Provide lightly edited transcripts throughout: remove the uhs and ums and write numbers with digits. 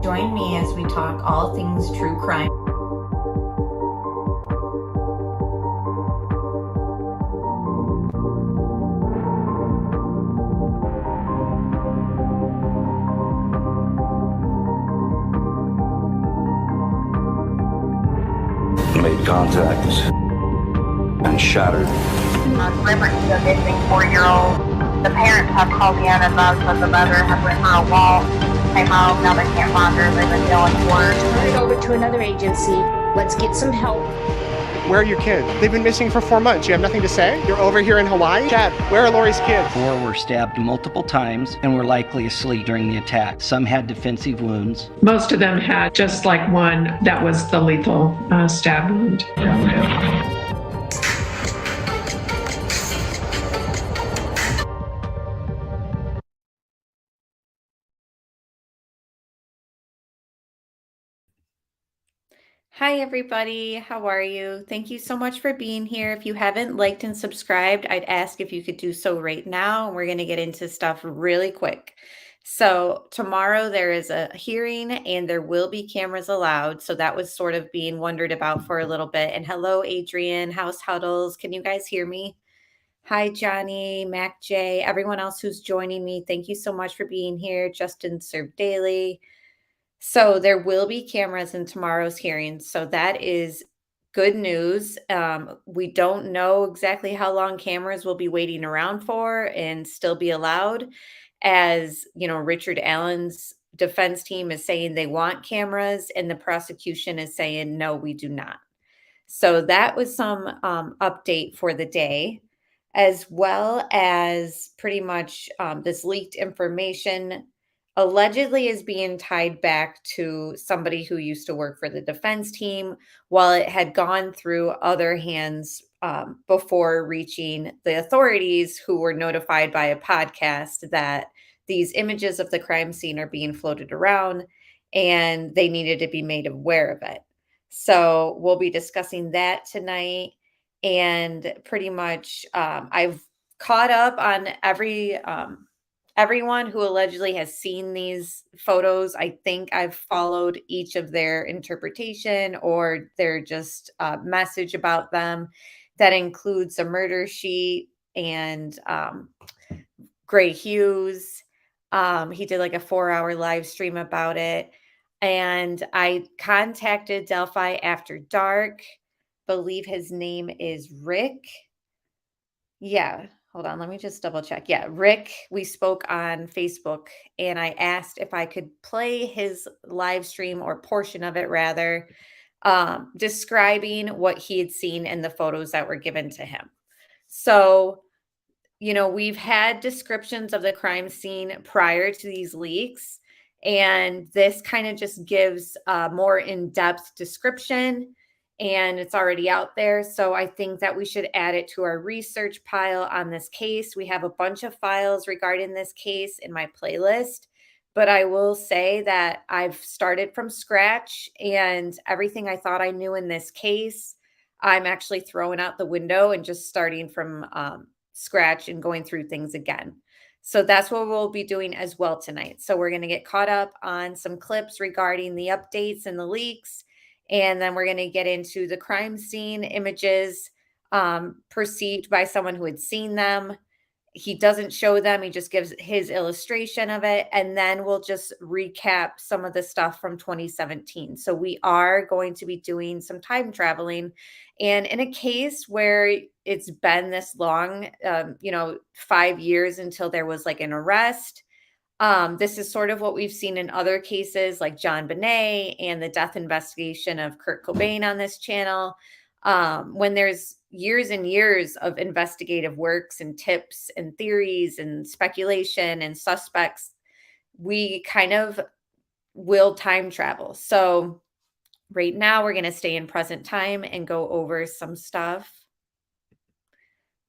Join me as we talk all things true crime. Made contact and shattered. Grandma is a missing 4-year-old. The parents have called the NSF, but the mother has went for a walk. Came home, now they can't find her. They've been dealing work. Turn it over to another agency. Let's get some help. Where are your kids? They've been missing for 4 months. You have nothing to say? You're over here in Hawaii? Dad, where are Lori's kids? 4 were stabbed multiple times and were likely asleep during the attack. Some had defensive wounds. Most of them had just like one that was the lethal stab wound. Hi, everybody. How are you? Thank you so much for being here. If you haven't liked and subscribed, I'd ask if you could do so right now. We're going to get into stuff really quick. So tomorrow there is a hearing and there will be cameras allowed. So that was sort of being wondered about for a little bit. And hello, Adrian, House Huddles. Can you guys hear me? Hi, Johnny, Mac J, everyone else who's joining me. Thank you so much for being here. Justin Serve Daily. So there will be cameras in tomorrow's hearing. So that is good news. We don't know exactly how long cameras will be waiting around for and still be allowed. As you know, Richard Allen's defense team is saying they want cameras and the prosecution is saying, no, we do not. So that was some update for the day, as well as pretty much this leaked information allegedly is being tied back to somebody who used to work for the defense team while it had gone through other hands before reaching the authorities, who were notified by a podcast that these images of the crime scene are being floated around and they needed to be made aware of it. So we'll be discussing that tonight. And pretty much I've caught up on everyone who allegedly has seen these photos. I think I've followed each of their interpretation or their just message about them. That includes a murder sheet and Gray Hughes. He did like a 4-hour live stream about it. And I contacted Delphi after dark. Believe his name is Rick. Yeah. Hold on, let me just double check. Yeah, Rick, we spoke on Facebook and I asked if I could play his live stream or portion of it rather, describing what he had seen in the photos that were given to him. So, you know, we've had descriptions of the crime scene prior to these leaks, and this kind of just gives a more in-depth description. And it's already out there. So I think that we should add it to our research pile on this case. We have a bunch of files regarding this case in my playlist, but I will say that I've started from scratch, and everything I thought I knew in this case, I'm actually throwing out the window and just starting from scratch and going through things again. So that's what we'll be doing as well tonight. So we're going to get caught up on some clips regarding the updates and the leaks. And then we're going to get into the crime scene images perceived by someone who had seen them. He doesn't show them. He just gives his illustration of it. And then we'll just recap some of the stuff from 2017. So we are going to be doing some time traveling. And in a case where it's been this long, 5 years until there was like an arrest, this is sort of what we've seen in other cases like John Bonet and the death investigation of Kurt Cobain on this channel. When there's years and years of investigative works and tips and theories and speculation and suspects, we kind of will time travel. So right now we're going to stay in present time and go over some stuff.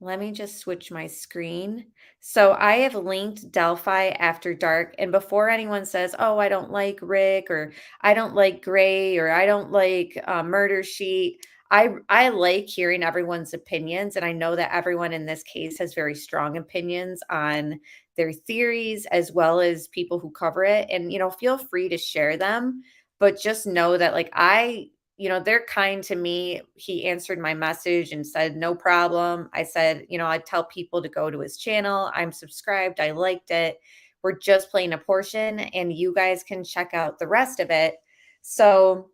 Let me just switch my screen. So I have linked Delphi After Dark. And before anyone says, oh, I don't like Rick, or I don't like Gray, or I don't like Murder Sheet, I like hearing everyone's opinions, and I know that everyone in this case has very strong opinions on their theories as well as people who cover it. And feel free to share them, but just know that like they're kind to me. He answered my message and said no problem. I said, I tell people to go to his channel. I'm subscribed. I liked it. We're just playing a portion and you guys can check out the rest of it. So,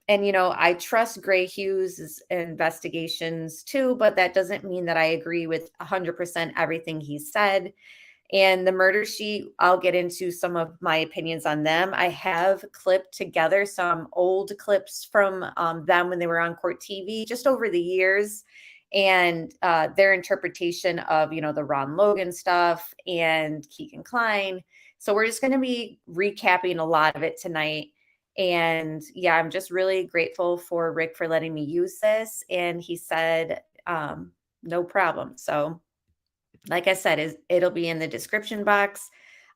and I trust Gray Hughes' investigations too, but that doesn't mean that I agree with 100% everything he said. And the murder sheet, I'll get into some of my opinions on them. I have clipped together some old clips from them when they were on court TV just over the years, and their interpretation of, the Ron Logan stuff and Keegan Kline. So we're just going to be recapping a lot of it tonight. And yeah, I'm just really grateful for Rick for letting me use this. And he said, no problem. So like I said, it'll be in the description box.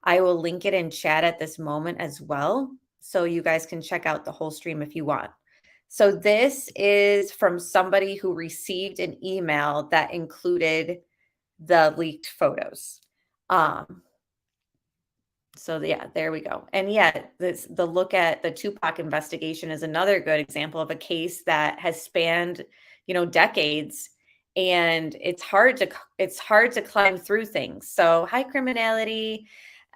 I will link it in chat at this moment as well. So you guys can check out the whole stream if you want. So this is from somebody who received an email that included the leaked photos. So yeah, there we go. And yeah, the look at the Tupac investigation is another good example of a case that has spanned, decades, and it's hard to climb through things. So hi criminality.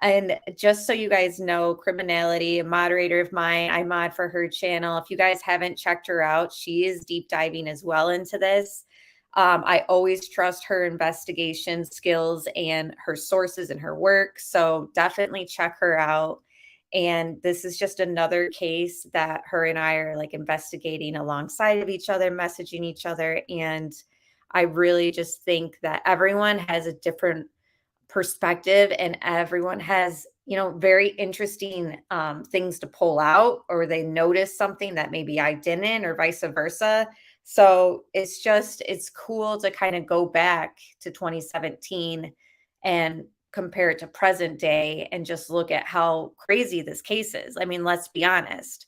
And just so you guys know, criminality, a moderator of mine, I mod for her channel. If you guys haven't checked her out, she is deep diving as well into this. I always trust her investigation skills and her sources and her work. So definitely check her out. And this is just another case that her and I are like investigating alongside of each other, messaging each other. And I really just think that everyone has a different perspective and everyone has, very interesting things to pull out, or they notice something that maybe I didn't, or vice versa. So it's cool to kind of go back to 2017 and compare it to present day and just look at how crazy this case is. I mean, let's be honest.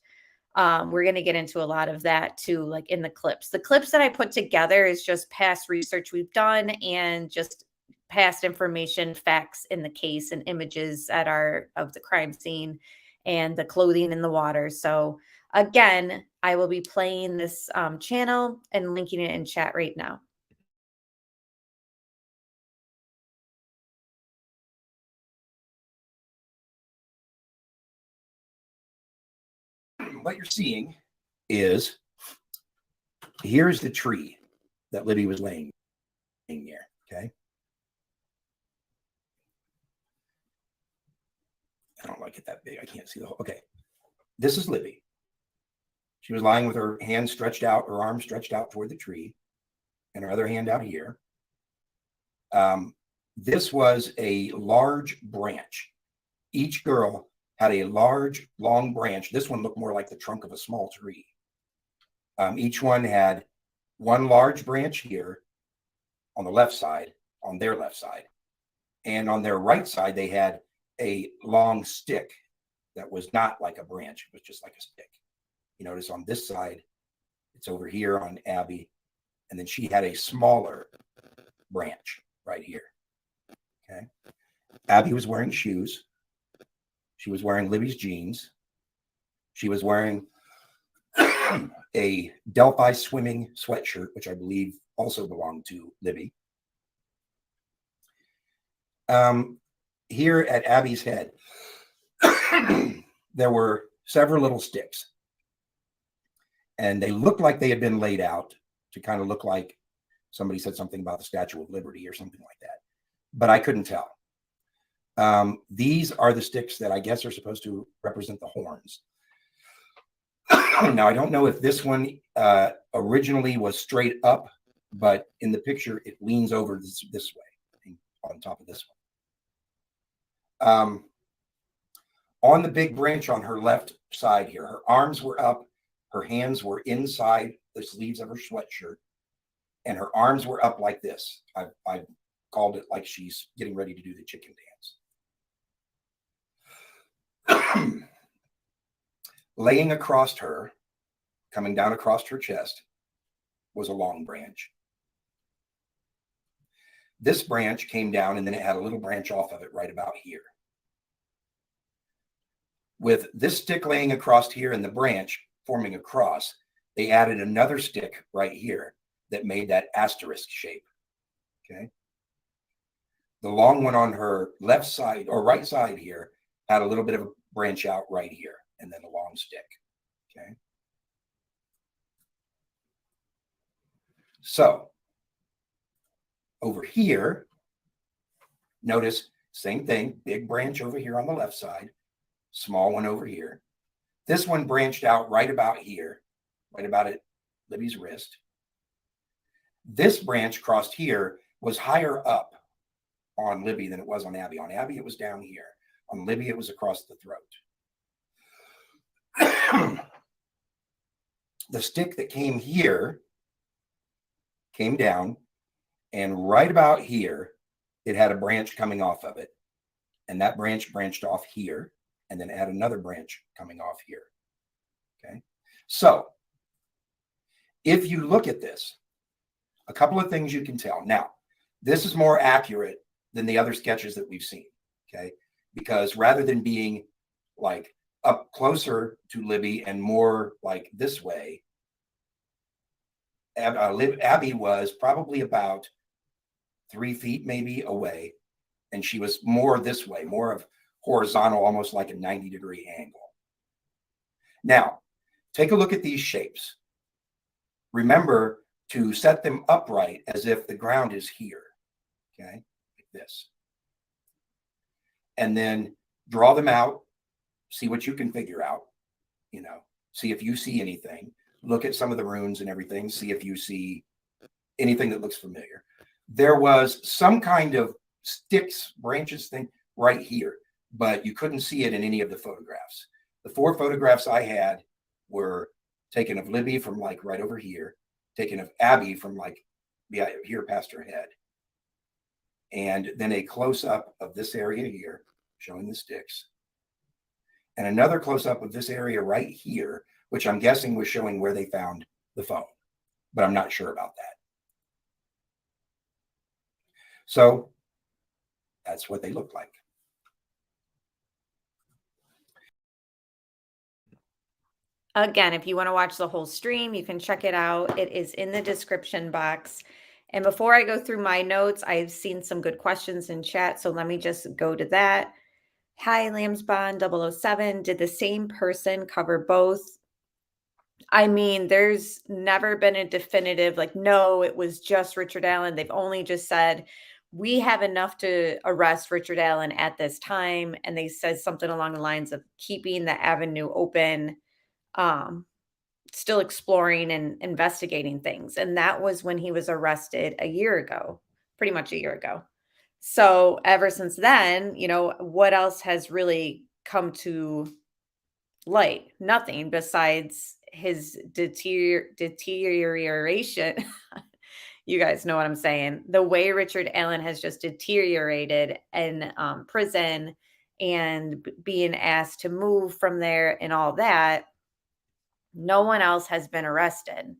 We're going to get into a lot of that too, like in the clips. The clips that I put together is just past research we've done and just past information, facts in the case, and images of the crime scene and the clothing in the water. So again, I will be playing this channel and linking it in chat right now. What you're seeing is, here's the tree that Libby was laying near, okay? I don't like it that big. I can't see the whole, okay. This is Libby. She was lying with her hand stretched out, her arm stretched out toward the tree, and her other hand out here. This was a large branch. Each girl had a large, long branch. This one looked more like the trunk of a small tree. Each one had one large branch here on the left side, on their left side. And on their right side, they had a long stick that was not like a branch. It was just like a stick. You notice on this side, it's over here on Abby. And then she had a smaller branch right here. Okay. Abby was wearing shoes. She was wearing Libby's jeans. She was wearing a Delphi swimming sweatshirt, which I believe also belonged to Libby. Here at Abby's head, there were several little sticks. And they looked like they had been laid out to kind of look like somebody said something about the Statue of Liberty or something like that. But I couldn't tell. These are the sticks that I guess are supposed to represent the horns. Now, I don't know if this one originally was straight up, but in the picture, it leans over this way on top of this one. On the big branch on her left side here, her arms were up, her hands were inside the sleeves of her sweatshirt, and her arms were up like this. I've called it like she's getting ready to do the chicken dance. Laying across her, coming down across her chest, was a long branch. This branch came down and then it had a little branch off of it right about here. With this stick laying across here and the branch forming a cross, they added another stick right here that made that asterisk shape. Okay. The long one on her left side or right side here had a little bit of a branch out right here and then a long stick. Okay. So over here, notice same thing, big branch over here on the left side, small one over here. This one branched out right about here, right about at Libby's wrist. This branch crossed here was higher up on Libby than it was on Abby. On Abby, it was down here. On Libby, it was across the throat. The stick that came here came down, and right about here, it had a branch coming off of it. And that branch branched off here, and then it had another branch coming off here. Okay. So if you look at this, a couple of things you can tell. Now, this is more accurate than the other sketches that we've seen. Okay. Because rather than being like up closer to Libby and more like this way, Abby was probably about 3 feet maybe away, and she was more this way, more of horizontal, almost like a 90-degree angle. Now, take a look at these shapes. Remember to set them upright as if the ground is here, okay, like this. And then draw them out, see what you can figure out, you know, see if you see anything. Look at some of the runes and everything, see if you see anything that looks familiar. There was some kind of sticks, branches thing right here, but you couldn't see it in any of the photographs. The 4 photographs I had were taken of Libby from like right over here, taken of Abby from like here past her head, and then a close-up of this area here showing the sticks, and another close-up of this area right here, which I'm guessing was showing where they found the phone, but I'm not sure about that. So that's what they look like. Again, if you want to watch the whole stream, you can check it out. It is in the description box. And before I go through my notes, I've seen some good questions in chat, so let me just go to that. Hi, Lambsbond 007. Did the same person cover both? I mean, there's never been a definitive, like, no, it was just Richard Allen. They've only just said, we have enough to arrest Richard Allen at this time. And they said something along the lines of keeping the avenue open, still exploring and investigating things. And that was when he was arrested a year ago, pretty much a year ago. So ever since then, you know, what else has really come to light? Nothing besides his deterioration. You guys know what I'm saying. The way Richard Allen has just deteriorated in prison and being asked to move from there and all that. No one else has been arrested.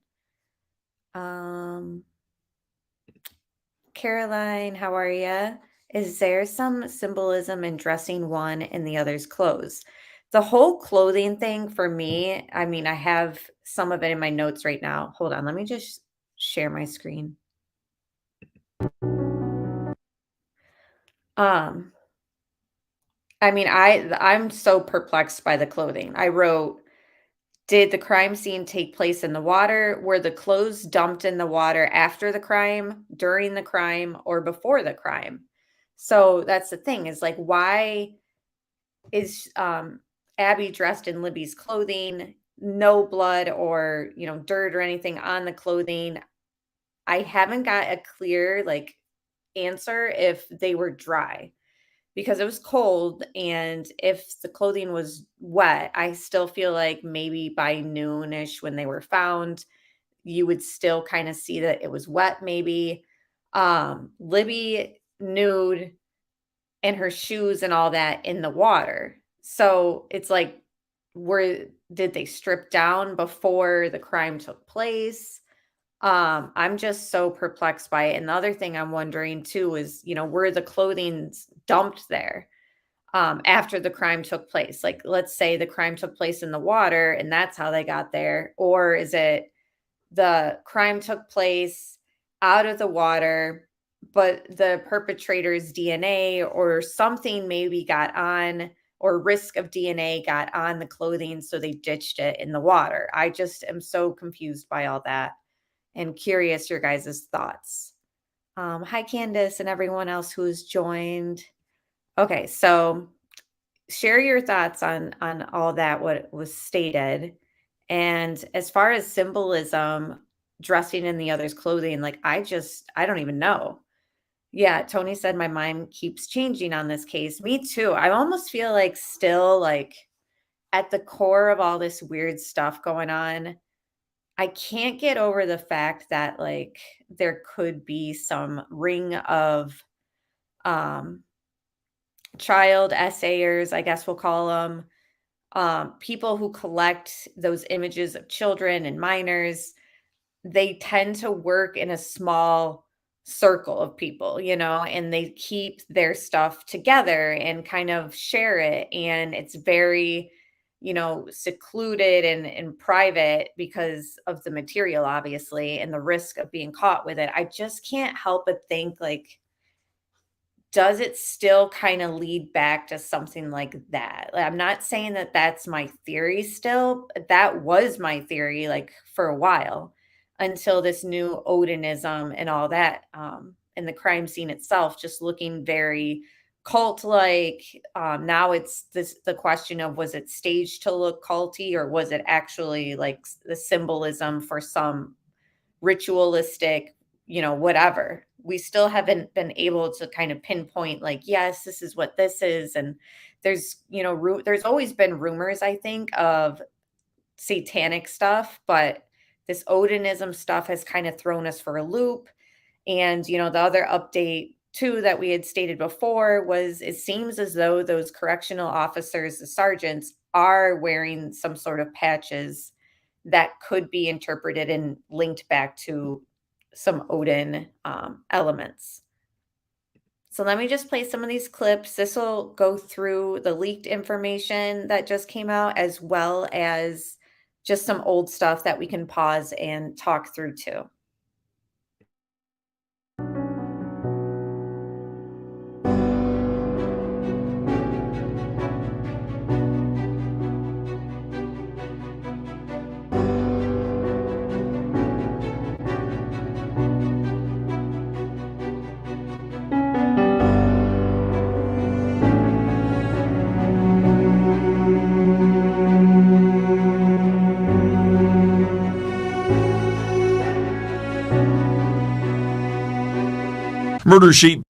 Caroline, how are you? Is there some symbolism in dressing one in the other's clothes? The whole clothing thing for me, I mean, I have some of it in my notes right now. Hold on, let me just share my screen. I mean, I'm so perplexed by the clothing. I wrote, did the crime scene take place in the water? Were the clothes dumped in the water after the crime, during the crime, or before the crime? So that's the thing, is like, why is Abby dressed in Libby's clothing? No blood or, you know, dirt or anything on the clothing. I haven't got a clear like answer if they were dry, because it was cold, and if the clothing was wet, I still feel like maybe by noonish when they were found, you would still kind of see that it was wet maybe. Libby nude and her shoes and all that in the water. So it's like, did they strip down before the crime took place? I'm just so perplexed by it. And the other thing I'm wondering too is, were the clothing dumped there after the crime took place? Like, let's say the crime took place in the water and that's how they got there. Or is it the crime took place out of the water, but the perpetrator's DNA or something maybe got on, or risk of DNA got on the clothing, so they ditched it in the water. I just am so confused by all that and curious your guys' thoughts. Hi, Candace, and everyone else who's joined. Okay, so share your thoughts on all that, what was stated. And as far as symbolism, dressing in the other's clothing, like I don't even know. Yeah, Tony said my mind keeps changing on this case. Me too. I almost feel like still like at the core of all this weird stuff going on, I can't get over the fact that like there could be some ring of um child essayers, I guess we'll call them, people who collect those images of children and minors. They tend to work in a small circle of people, and they keep their stuff together and kind of share it. And it's very, secluded and private because of the material, obviously, and the risk of being caught with it. I just can't help but think, like, does it still kind of lead back to something like that? Like, I'm not saying that that's my theory still. That was my theory like for a while until this new Odinism and all that, and the crime scene itself just looking very cult like. Now it's the question of, was it staged to look culty, or was it actually like the symbolism for some ritualistic, whatever. We still haven't been able to kind of pinpoint like, yes, this is what this is. And there's, there's always been rumors, I think, of satanic stuff, but this Odinism stuff has kind of thrown us for a loop. And, the other update too that we had stated before was, it seems as though those correctional officers, the sergeants, are wearing some sort of patches that could be interpreted and linked back to some Odin elements. So let me just play some of these clips. This will go through the leaked information that just came out, as well as just some old stuff that we can pause and talk through too. Murder sheet.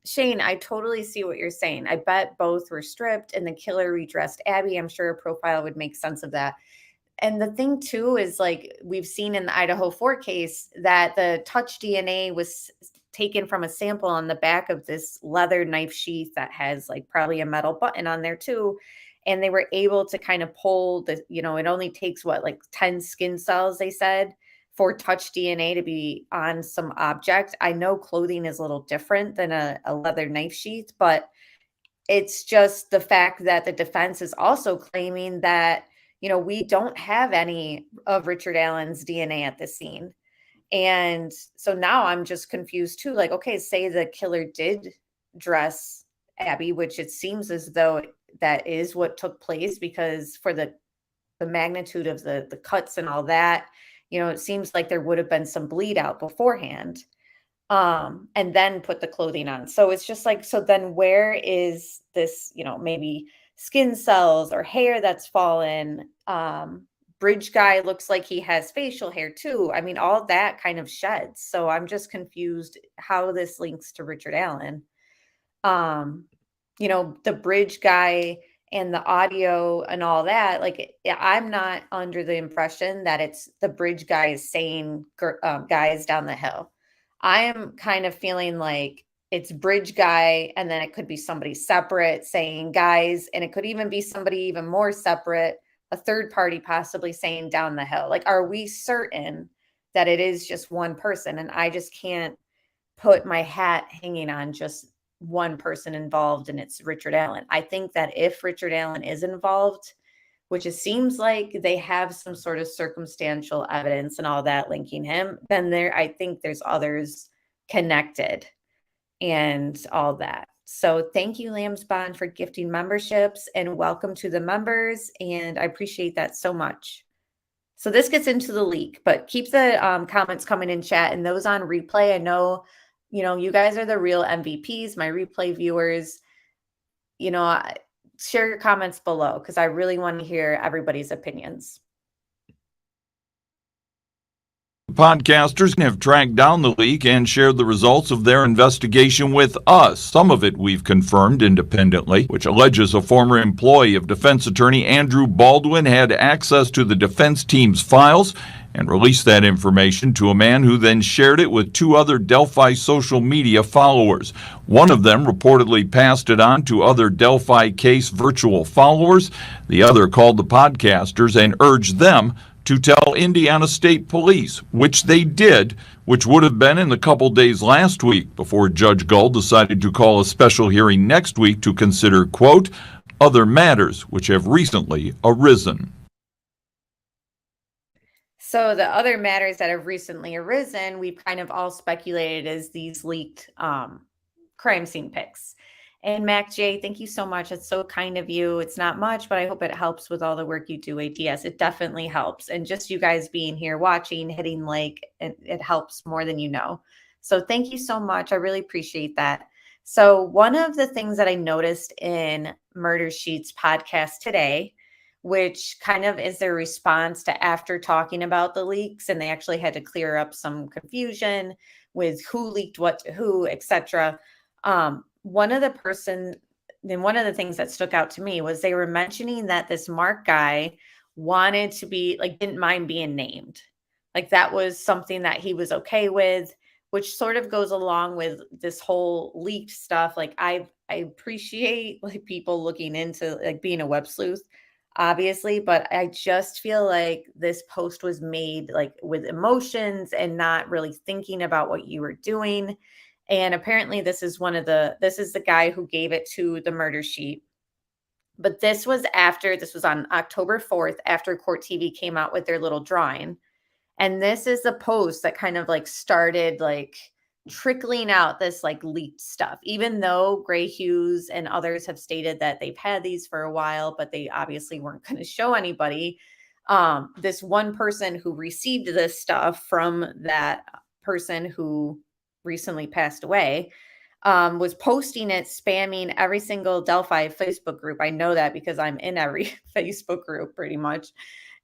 Shane, I totally see what you're saying. I bet both were stripped and the killer redressed Abby. I'm sure a profile would make sense of that. And the thing too is, like, we've seen in the Idaho 4 case that the touch DNA was taken from a sample on the back of this leather knife sheath that has like probably a metal button on there too. And they were able to kind of pull the, it only takes what, like 10 skin cells, they said, for touch DNA to be on some object. I know clothing is a little different than a leather knife sheath, but it's just the fact that the defense is also claiming that, we don't have any of Richard Allen's DNA at the scene. And so now I'm just confused too. Like, okay, say the killer did dress Abby, which it seems as though that is what took place, because for the magnitude of the cuts and all that, it seems like there would have been some bleed out beforehand, and then put the clothing on. So it's just like, so then where is this, maybe skin cells or hair that's fallen? Bridge guy looks like he has facial hair too. I mean, all that kind of sheds. So I'm just confused how this links to Richard Allen. The bridge guy and the audio and all that, like, I'm not under the impression that it's the bridge guy is saying guys down the hill. I am kind of feeling like it's bridge guy, and then it could be somebody separate saying guys, and it could even be somebody even more separate, a third party possibly saying down the hill. Like, are we certain that it is just one person. And I just can't put my hat hanging on just one person involved, and it's Richard Allen. I think that if Richard Allen is involved, which it seems like they have some sort of circumstantial evidence and all that linking him, then I think there's others connected and all that. So thank you, Lambs Bond, for gifting memberships, and welcome to the members. And I appreciate that so much. So this gets into the leak, but keep the comments coming in chat, and those on replay. I know, you guys are the real MVPs, my replay viewers. Share your comments below because I really want to hear everybody's opinions. Podcasters have tracked down the leak and shared the results of their investigation with us. Some of it we've confirmed independently, which alleges a former employee of defense attorney Andrew Baldwin had access to the defense team's files and released that information to a man who then shared it with 2 other Delphi social media followers. One of them reportedly passed it on to other Delphi case virtual followers. The other called the podcasters and urged them to tell Indiana State Police, which they did, which would have been in the couple days last week before Judge Gull decided to call a special hearing next week to consider, quote, other matters which have recently arisen. So the other matters that have recently arisen, we've kind of all speculated as these leaked crime scene pics. And Mac J, thank you so much. It's so kind of you. It's not much, but I hope it helps with all the work you do, ATS. It definitely helps. And just you guys being here watching, hitting like, it helps more than you know. So thank you so much. I really appreciate that. So one of the things that I noticed in Murder Sheet's podcast today, which kind of is their response to after talking about the leaks, and they actually had to clear up some confusion with who leaked what to who, etc. One of the things that stuck out to me was they were mentioning that this Mark guy wanted to be like, didn't mind being named. Like that was something that he was okay with, which sort of goes along with this whole leaked stuff. Like I appreciate like people looking into like being a web sleuth, obviously, but I just feel like this post was made like with emotions and not really thinking about what you were doing. And apparently this is the guy who gave it to the Murder Sheet. But this was on October 4th, after Court TV came out with their little drawing. And this is the post that kind of like started like trickling out this like leaked stuff, even though Gray Hughes and others have stated that they've had these for a while, but they obviously weren't going to show anybody. This one person who received this stuff from that person who recently passed away, was posting it, spamming every single Delphi Facebook group. I know that because I'm in every Facebook group pretty much.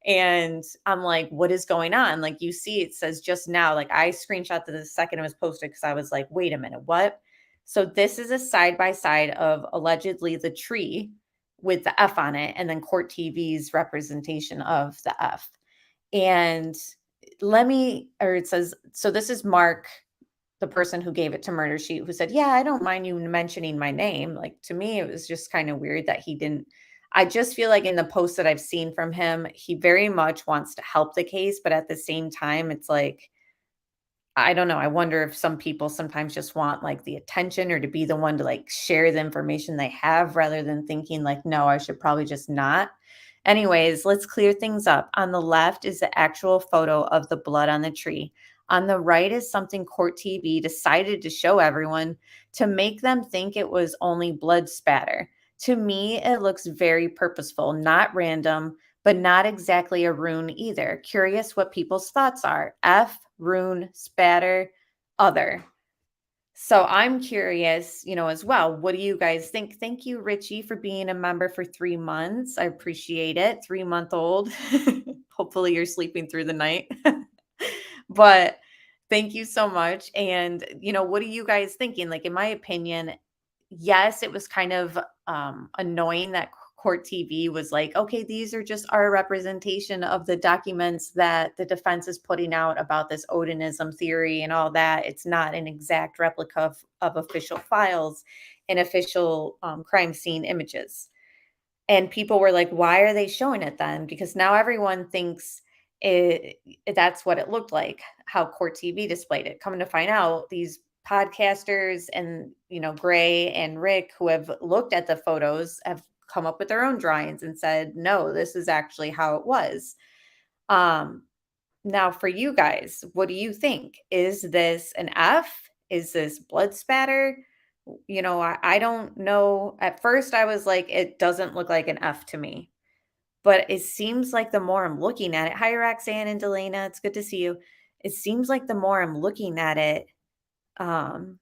And I'm like, what is going on? Like you see, it says just now, like I screenshot the second it was posted because I was like, wait a minute, what? So this is a side-by-side of allegedly the tree with the F on it, and then Court TV's representation of the F. And it says, so this is Mark, the person who gave it to Murder Sheet, who said, yeah, I don't mind you mentioning my name. Like, to me, it was just kind of weird that he didn't. I just feel like in the posts that I've seen from him, he very much wants to help the case. But at the same time, it's like, I don't know. I wonder if some people sometimes just want like the attention or to be the one to like share the information they have rather than thinking like, no, I should probably just not. Anyways, let's clear things up. On the left is the actual photo of the blood on the tree. On the right is something Court TV decided to show everyone to make them think it was only blood spatter. To me, it looks very purposeful, not random, but not exactly a rune either. Curious what people's thoughts are. F, rune, spatter, other. So I'm curious, as well. What do you guys think? Thank you, Richie, for being a member for 3 months. I appreciate it. 3-month-old. Hopefully you're sleeping through the night. But thank you so much. And, what are you guys thinking? Like, in my opinion, yes, it was kind of annoying that Court TV was like, okay, these are just our representation of the documents that the defense is putting out about this Odinism theory and all that. It's not an exact replica of official files and official crime scene images. And people were like, why are they showing it then? Because now everyone thinks that's what it looked like, how Court TV displayed it. Coming to find out, these podcasters and, Gray and Rick, who have looked at the photos, have come up with their own drawings and said, no, this is actually how it was. Now for you guys, what do you think? Is this an F? Is this blood spatter? I don't know. At first I was like, it doesn't look like an F to me. But it seems like the more I'm looking at it, hi Roxanne and Delana, it's good to see you. It seems like the more I'm looking at it, um,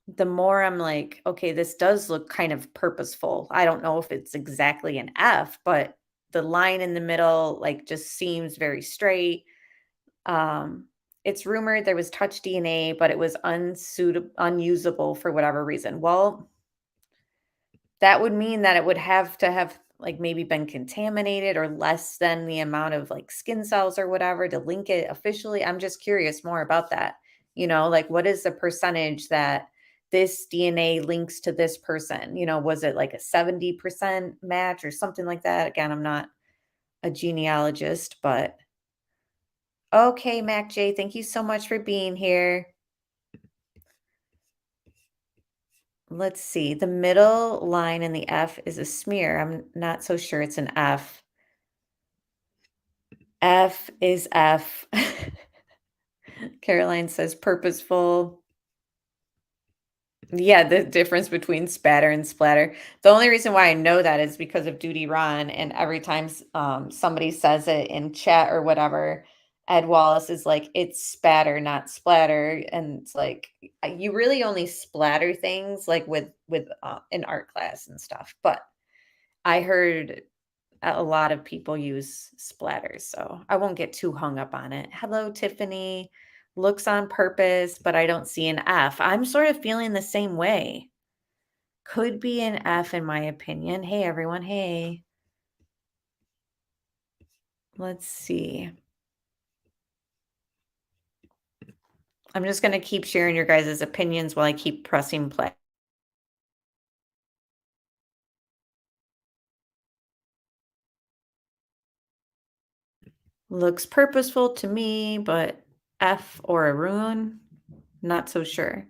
the more I'm like, okay, this does look kind of purposeful. I don't know if it's exactly an F, but the line in the middle, like, just seems very straight. It's rumored there was touch DNA, but it was unusable for whatever reason. Well, that would mean that it would have to have, like, maybe been contaminated or less than the amount of, like, skin cells or whatever to link it officially. I'm just curious more about that. Like, what is the percentage that this DNA links to this person? Was it like a 70% match or something like that? Again, I'm not a genealogist, but okay, Mac J, thank you so much for being here. Let's see. The middle line in the F is a smear. I'm not so sure it's an F. F is F. Caroline says purposeful. Yeah, the difference between spatter and splatter. The only reason why I know that is because of Duty Ron, and every time somebody says it in chat or whatever, Ed Wallace is like, it's spatter, not splatter, and it's like, you really only splatter things like with in art class and stuff. But I heard a lot of people use splatters, so I won't get too hung up on it. Hello, Tiffany. Looks on purpose, but I don't see an F. I'm sort of feeling the same way. Could be an F in my opinion. Hey, everyone. Hey. Let's see. I'm just going to keep sharing your guys' opinions while I keep pressing play. Looks purposeful to me, but F or a ruin? Not so sure.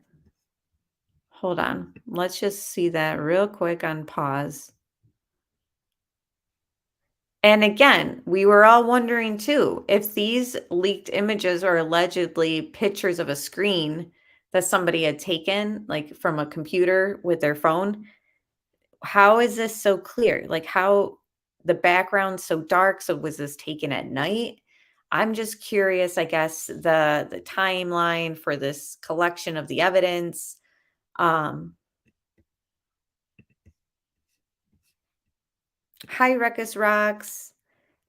Hold on. Let's just see that real quick on pause. And again, we were all wondering too, if these leaked images are allegedly pictures of a screen that somebody had taken, like from a computer with their phone, how is this so clear? Like, how the background's so dark? So was this taken at night? I'm just curious, I guess, the timeline for this collection of the evidence. Hi, Ruckus Rocks.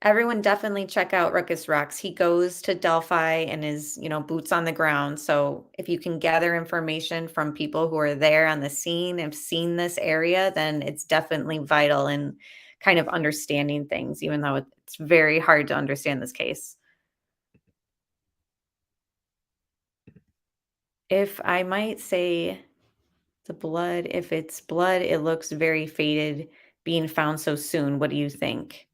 Everyone definitely check out Ruckus Rocks. He goes to Delphi and is, boots on the ground. So if you can gather information from people who are there on the scene, have seen this area, then it's definitely vital in kind of understanding things, even though it's very hard to understand this case. If I might say the blood, if it's blood, it looks very faded being found so soon. What do you think?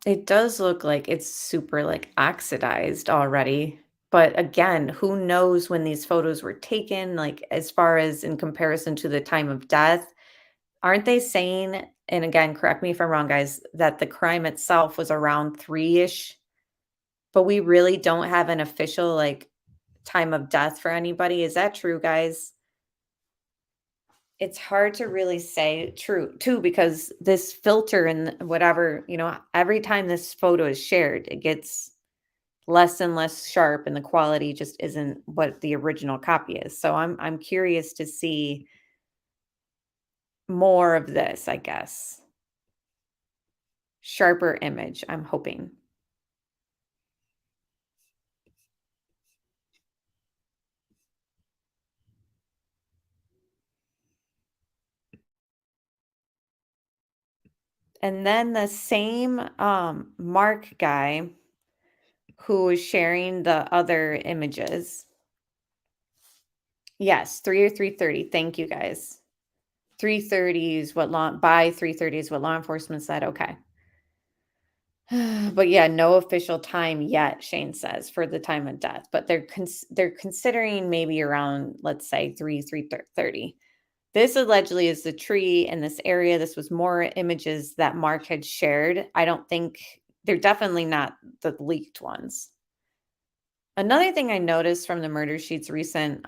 It does look like it's super, like, oxidized already, but again, who knows when these photos were taken, like, as far as in comparison to the time of death. Aren't they saying, and again, correct me if I'm wrong, guys, that the crime itself was around 3-ish, but we really don't have an official, like, time of death for anybody? Is that true, guys? It's hard to really say true too, because this filter and whatever, every time this photo is shared, it gets less and less sharp and the quality just isn't what the original copy is. So I'm curious to see more of this, I guess. Sharper image, I'm hoping. And then the same Mark guy who was sharing the other images. Yes, 3 or 3:30. Thank you guys. 3:30 is what by 3:30 is what law enforcement said. Okay. But yeah, no official time yet, Shane says, for the time of death, but they're considering maybe around, let's say 3:30. This allegedly is the tree in this area. This was more images that Mark had shared. I don't think they're definitely not the leaked ones. Another thing I noticed from the murder sheets recent,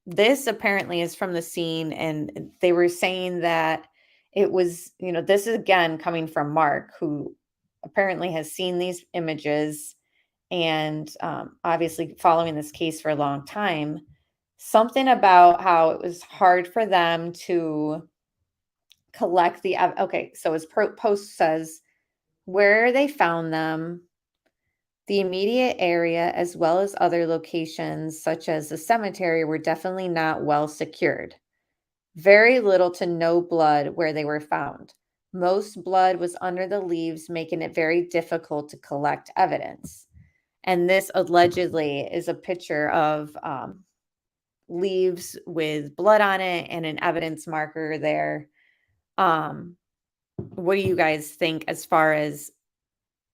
this apparently is from the scene, and they were saying that it was, this is again coming from Mark, who apparently has seen these images and obviously following this case for a long time. Something about how it was hard for them to collect the okay, so his post says where they found them, the immediate area, as well as other locations such as the cemetery, were definitely not well secured. Very little to no blood where they were found. Most blood was under the leaves, making it very difficult to collect evidence. And this allegedly is a picture of leaves with blood on it and an evidence marker there. What do you guys think as far as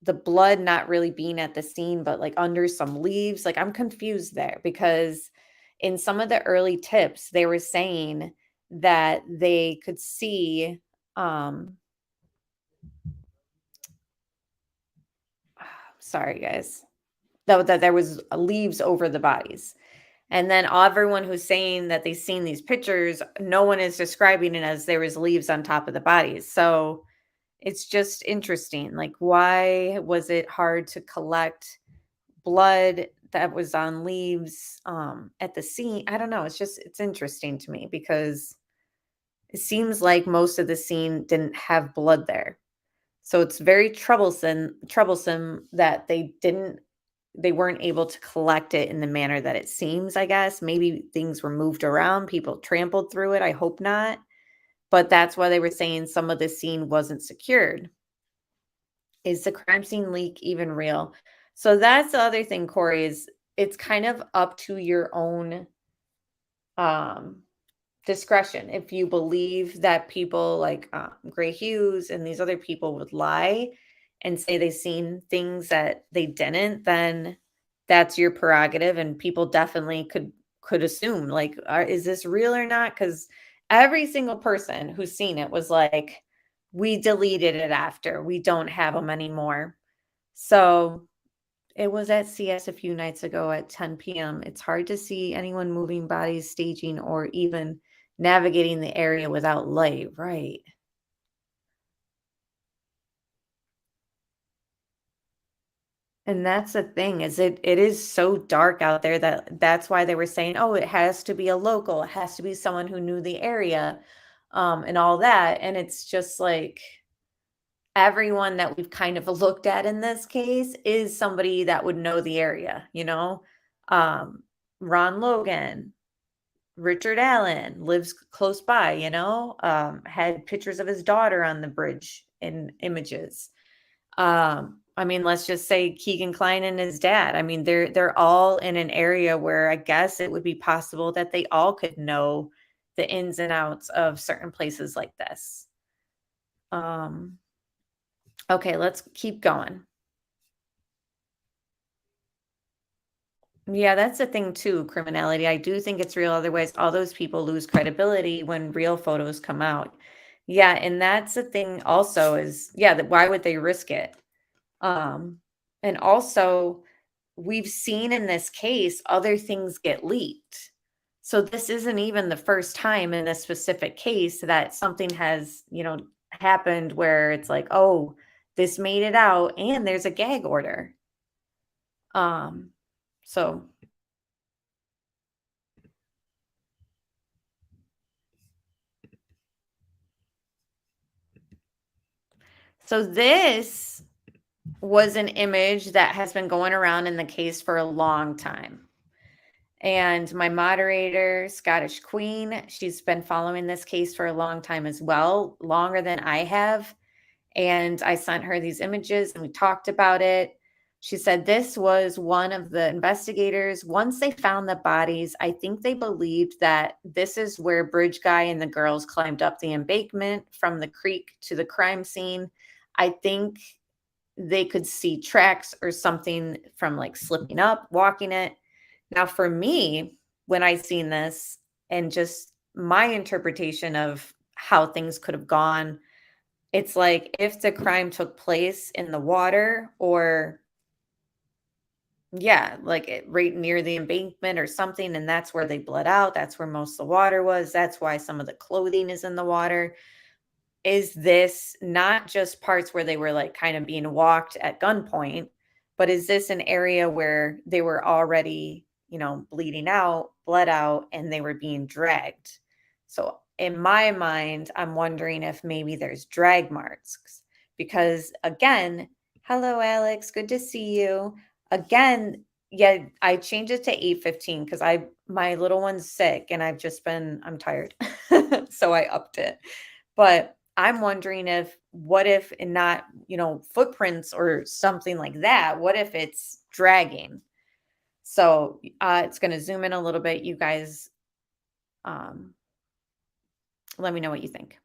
the blood not really being at the scene, but like under some leaves? Like, I'm confused there because in some of the early tips, they were saying that they could see, sorry guys, that there was leaves over the bodies. And then everyone who's saying that they've seen these pictures, no one is describing it as there was leaves on top of the bodies. So it's just interesting. Like, why was it hard to collect blood that was on leaves at the scene? I don't know. It's interesting to me because it seems like most of the scene didn't have blood there. So it's very troublesome that they weren't able to collect it in the manner that it seems, I guess. Maybe things were moved around, people trampled through it. I hope not. But that's why they were saying some of the scene wasn't secured. Is the crime scene leak even real? So that's the other thing, Corey, is it's kind of up to your own discretion. If you believe that people like Gray Hughes and these other people would lie and say they've seen things that they didn't, then that's your prerogative. And people definitely could assume, like, is this real or not? Because every single person who's seen it was like, we deleted it after. We don't have them anymore. So it was at CS a few nights ago at 10 p.m. It's hard to see anyone moving bodies, staging, or even navigating the area without light. Right. And that's the thing, is it is so dark out there that's why they were saying, oh, it has to be a local, it has to be someone who knew the area, and all that. And it's just like everyone that we've kind of looked at in this case is somebody that would know the area, Ron Logan, Richard Allen lives close by, had pictures of his daughter on the bridge in images. I mean, let's just say Keegan Kline and his dad. I mean, they're all in an area where I guess it would be possible that they all could know the ins and outs of certain places like this. Okay, let's keep going. Yeah, that's the thing too, criminality. I do think it's real. Otherwise, all those people lose credibility when real photos come out. Yeah, and that's the thing also is, yeah, why would they risk it? And also, we've seen in this case other things get leaked. So this isn't even the first time in this specific case that something has, happened where it's like, oh, this made it out and there's a gag order. So this was an image that has been going around in the case for a long time. And my moderator, Scottish Queen, she's been following this case for a long time as well, longer than I have. And I sent her these images and we talked about it. She said this was one of the investigators. Once they found the bodies, I think they believed that this is where Bridge Guy and the girls climbed up the embankment from the creek to the crime scene. I think they could see tracks or something from like slipping up, walking it. Now, for me, when I seen this and just my interpretation of how things could have gone, it's like if the crime took place in the water or yeah, like right near the embankment or something, and that's where they bled out. That's where most of the water was. That's why some of the clothing is in the water. Is this not just parts where they were like kind of being walked at gunpoint, but is this an area where they were already, bleeding out, bled out, and they were being dragged? So in my mind, I'm wondering if maybe there's drag marks because again, hello, Alex, good to see you. Again, yeah, I changed it to 8:15 because my little one's sick and I'm tired. So I upped it. But I'm wondering what if and not, footprints or something like that? What if it's dragging? So it's going to zoom in a little bit. You guys, um, let me know what you think.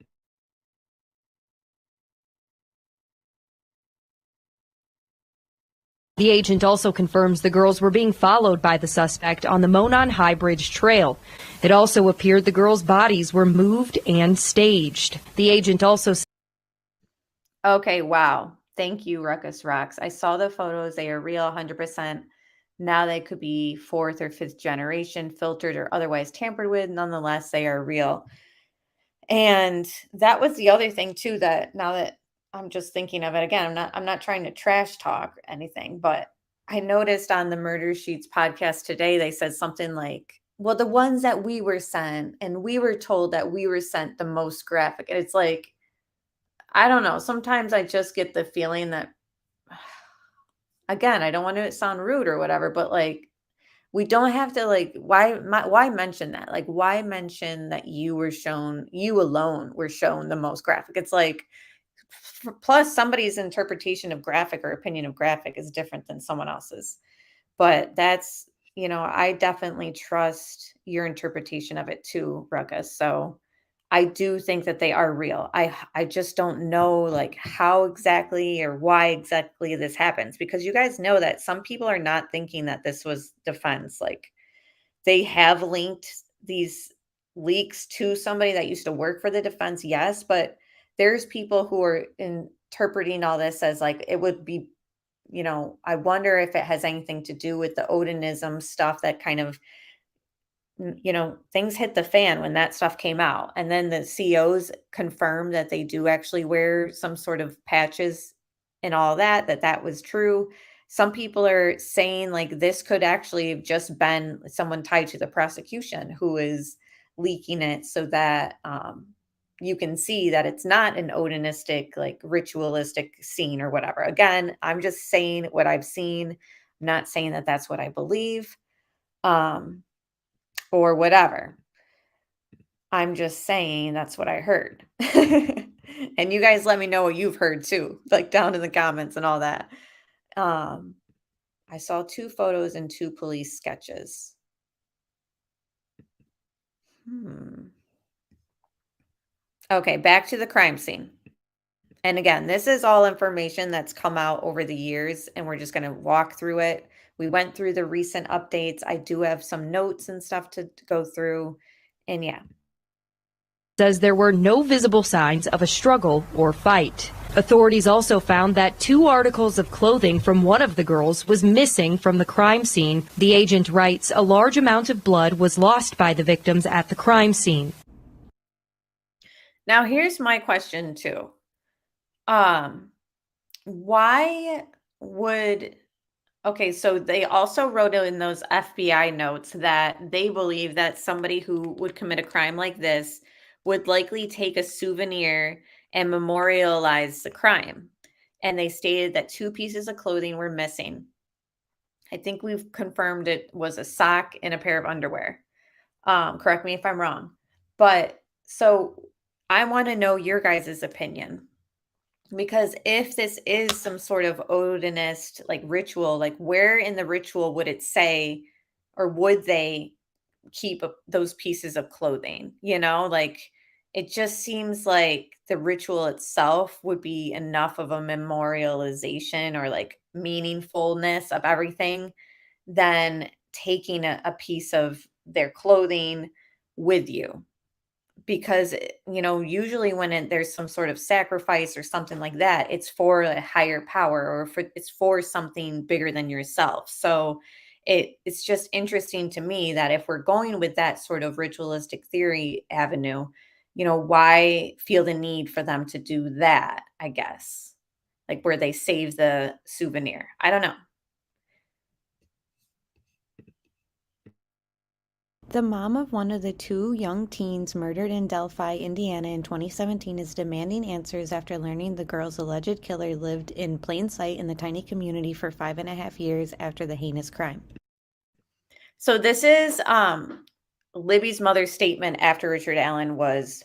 The agent also confirms the girls were being followed by the suspect on the Monon High Bridge Trail. It also appeared the girls' bodies were moved and staged. The agent also said, okay, wow. Thank you, Ruckus Rocks. I saw the photos. They are real 100%. Now they could be fourth or fifth generation, filtered or otherwise tampered with. Nonetheless, they are real. And that was the other thing too, that now that I'm just thinking of it again, I'm not trying to trash talk anything, but I noticed on the Murder Sheets podcast today, they said something like, well, the ones that we were sent and we were told that we were sent the most graphic. And it's like, I don't know. Sometimes I just get the feeling that, again, I don't want to sound rude or whatever, but like, we don't have to why mention that? Like, why mention that you alone were shown the most graphic? It's like, plus somebody's interpretation of graphic or opinion of graphic is different than someone else's. But that's, I definitely trust your interpretation of it too, Ruckus. So I do think that they are real. I just don't know like how exactly or why exactly this happens because you guys know that some people are not thinking that this was defense. Like they have linked these leaks to somebody that used to work for the defense, yes, but there's people who are interpreting all this as like it would be, I wonder if it has anything to do with the Odinism stuff that kind of things hit the fan when that stuff came out. And then the COs confirmed that they do actually wear some sort of patches and all that was true. Some people are saying like this could actually have just been someone tied to the prosecution who is leaking it so that you can see that it's not an Odinistic, like ritualistic scene or whatever. Again, I'm just saying what I've seen. I'm not saying that that's what I believe. Or whatever. I'm just saying that's what I heard. And you guys let me know what you've heard too, like down in the comments and all that. I saw 2 photos and 2 police sketches. Okay, back to the crime scene. And again, this is all information that's come out over the years, and we're just going to walk through it. We went through the recent updates. I do have some notes and stuff to go through. And yeah. says there were no visible signs of a struggle or fight. Authorities also found that 2 articles of clothing from one of the girls was missing from the crime scene. The agent writes a large amount of blood was lost by the victims at the crime scene. Now, here's my question too. Why would, okay, so they also wrote in those FBI notes that they believe that somebody who would commit a crime like this would likely take a souvenir and memorialize the crime. And they stated that 2 pieces of clothing were missing. I think we've confirmed it was a sock and a pair of underwear. Correct me if I'm wrong. But so I want to know your guys' opinion. Because if this is some sort of Odinist like ritual, like where in the ritual would it say, or would they keep those pieces of clothing? Like it just seems like the ritual itself would be enough of a memorialization or like meaningfulness of everything than taking a piece of their clothing with you. Because usually when there's some sort of sacrifice or something like that, it's for a higher power, or it's for something bigger than yourself. So it's just interesting to me that if we're going with that sort of ritualistic theory avenue, why feel the need for them to do that, I guess, like where they save the souvenir. I don't know. The mom of one of the two young teens murdered in Delphi, Indiana in 2017 is demanding answers after learning the girl's alleged killer lived in plain sight in the tiny community for 5.5 years after the heinous crime. So this is Libby's mother's statement after Richard Allen was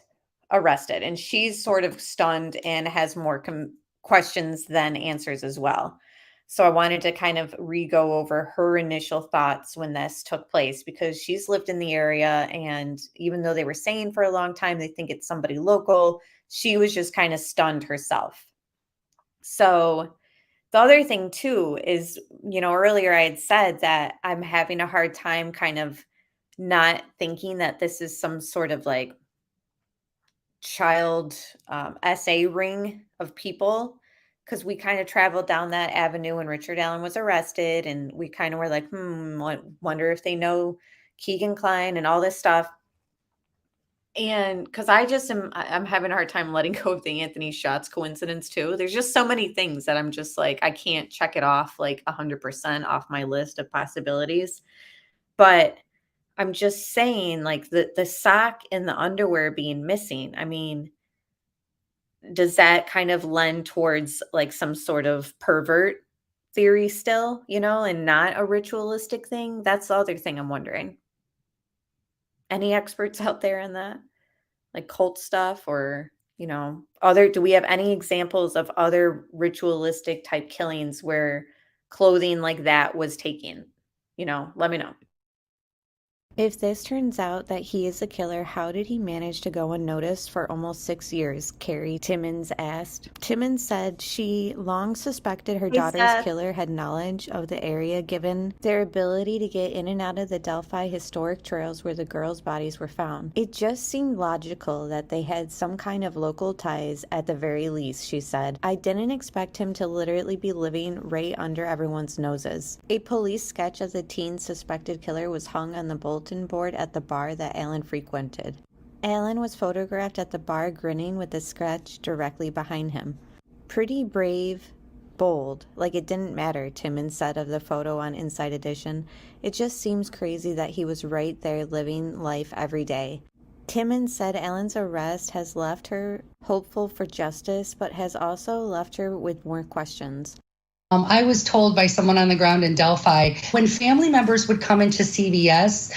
arrested, and she's sort of stunned and has more questions than answers as well. So I wanted to kind of re-go over her initial thoughts when this took place, because she's lived in the area, and even though they were saying for a long time they think it's somebody local, she was just kind of stunned herself. So the other thing too is, earlier I had said that I'm having a hard time kind of not thinking that this is some sort of like child SA ring of people, because we kind of traveled down that avenue when Richard Allen was arrested, and we kind of were like, wonder if they know Keegan Kline and all this stuff. And because I'm having a hard time letting go of the Anthony Shots coincidence too. There's just so many things that I'm just like, I can't check it off like 100% off my list of possibilities. But I'm just saying, like the sock and the underwear being missing. I mean, does that kind of lend towards like some sort of pervert theory still, and not a ritualistic thing? That's the other thing I'm wondering. Any experts out there in that? Like cult stuff, or, do we have any examples of other ritualistic type killings where clothing like that was taken? Let me know. If this turns out that he is the killer, how did he manage to go unnoticed for almost 6 years? Carrie Timmons asked. Timmons said she long suspected her daughter's killer had knowledge of the area, given their ability to get in and out of the Delphi historic trails where the girls' bodies were found. It just seemed logical that they had some kind of local ties at the very least, she said. I didn't expect him to literally be living right under everyone's noses. A police sketch of the teen's suspected killer was hung on the bulletin board at the bar that Allen frequented. Allen was photographed at the bar grinning with the sketch directly behind him. Pretty brave, bold, like it didn't matter, Timmons said of the photo on Inside Edition. It just seems crazy that he was right there living life every day. Timmons said Allen's arrest has left her hopeful for justice, but has also left her with more questions. I was told by someone on the ground in Delphi, when family members would come into CVS,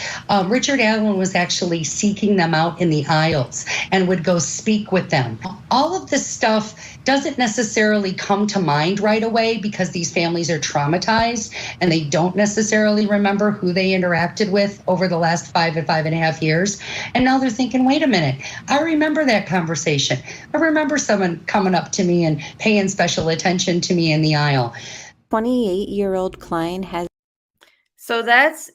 Richard Allen was actually seeking them out in the aisles and would go speak with them. All of this stuff doesn't necessarily come to mind right away because these families are traumatized and they don't necessarily remember who they interacted with over the last 5.5 years. And now they're thinking, wait a minute, I remember that conversation. I remember someone coming up to me and paying special attention to me in the aisle. 28-year-old Kline has. So that's,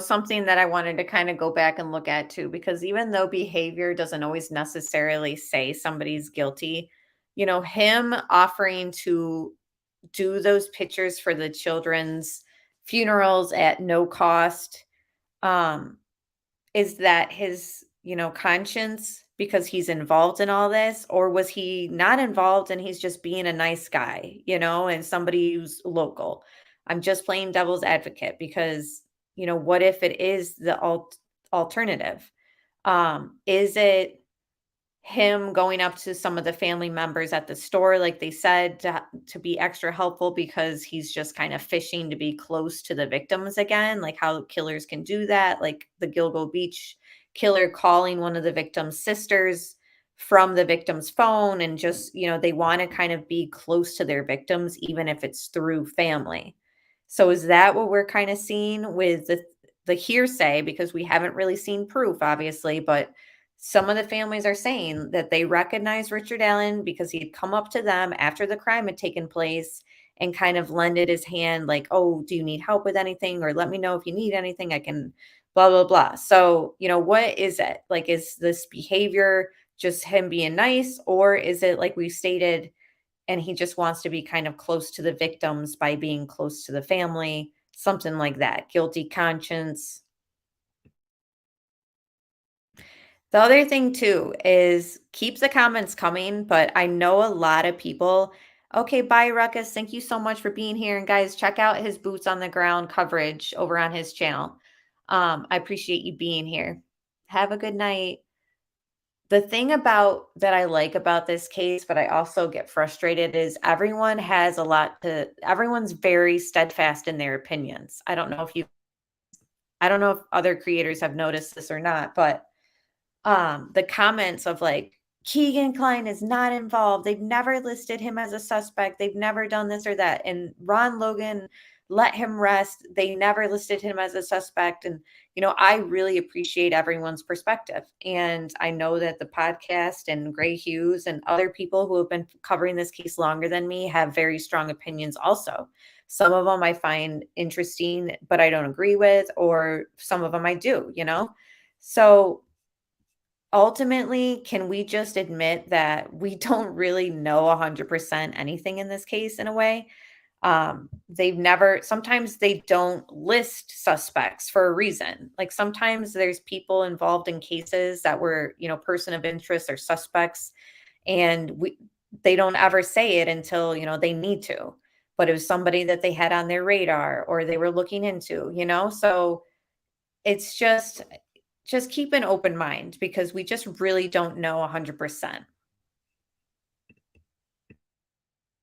something that I wanted to kind of go back and look at too, because even though behavior doesn't always necessarily say somebody's guilty, him offering to do those pictures for the children's funerals at no cost, is that his, conscience because he's involved in all this, or was he not involved and he's just being a nice guy, and somebody who's local? I'm just playing devil's advocate because, what if it is the alternative? Is it him going up to some of the family members at the store, like they said, to be extra helpful because he's just kind of fishing to be close to the victims again, like how killers can do that, like the Gilgo Beach killer calling one of the victim's sisters from the victim's phone and just, they want to kind of be close to their victims, even if it's through family. So is that what we're kind of seeing with the hearsay? Because we haven't really seen proof, obviously, but some of the families are saying that they recognize Richard Allen because he had come up to them after the crime had taken place and kind of lended his hand, like, oh, do you need help with anything? Or let me know if you need anything. I can blah, blah, blah. So, what is it? Like, is this behavior just him being nice? Or is it like we stated, and he just wants to be kind of close to the victims by being close to the family, something like that, guilty conscience? The other thing too is keep the comments coming, but I know a lot of people. Okay, bye, Ruckus. Thank you so much for being here. And guys, check out his boots on the ground coverage over on his channel. I appreciate you being here. Have a good night. The thing about that I like about this case, but I also get frustrated, is everyone's very steadfast in their opinions. I don't know if other creators have noticed this or not, but the comments of like, Keegan Kline is not involved. They've never listed him as a suspect. They've never done this or that. And Ron Logan, let him rest. They never listed him as a suspect. And, I really appreciate everyone's perspective. And I know that the podcast and Gray Hughes and other people who have been covering this case longer than me have very strong opinions also. Some of them I find interesting, but I don't agree with, or some of them I do, So ultimately, can we just admit that we don't really know 100% anything in this case in a way? Sometimes they don't list suspects for a reason. Like sometimes there's people involved in cases that were, person of interest or suspects, and they don't ever say it until, they need to. But it was somebody that they had on their radar or they were looking into, So it's just keep an open mind because we just really don't know 100%.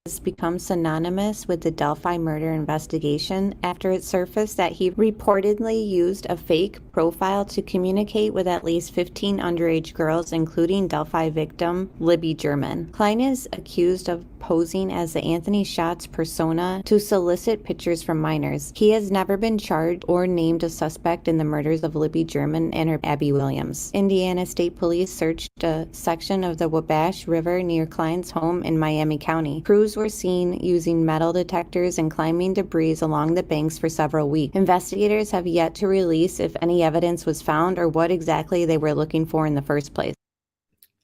Has become synonymous with the Delphi murder investigation after it surfaced that he reportedly used a fake profile to communicate with at least 15 underage girls, including Delphi victim Libby German. Kline is accused of posing as the Anthony Schatz persona to solicit pictures from minors. He has never been charged or named a suspect in the murders of Libby German and her Abby Williams. Indiana State Police searched a section of the Wabash River near Kline's home in Miami County. Crews were seen using metal detectors and climbing debris along the banks for several weeks. Investigators have yet to release if any evidence was found or what exactly they were looking for in the first place.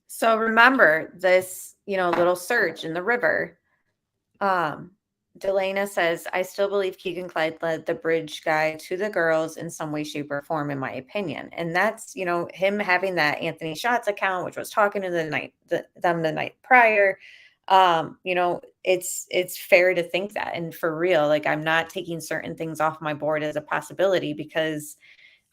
So remember this, little search in the river. Delana says, I still believe Keegan Kline led the bridge guy to the girls in some way, shape, or form, in my opinion. And that's, him having that Anthony Schatz account, which was talking to them the night prior. It's fair to think that. And for real, like, I'm not taking certain things off my board as a possibility, because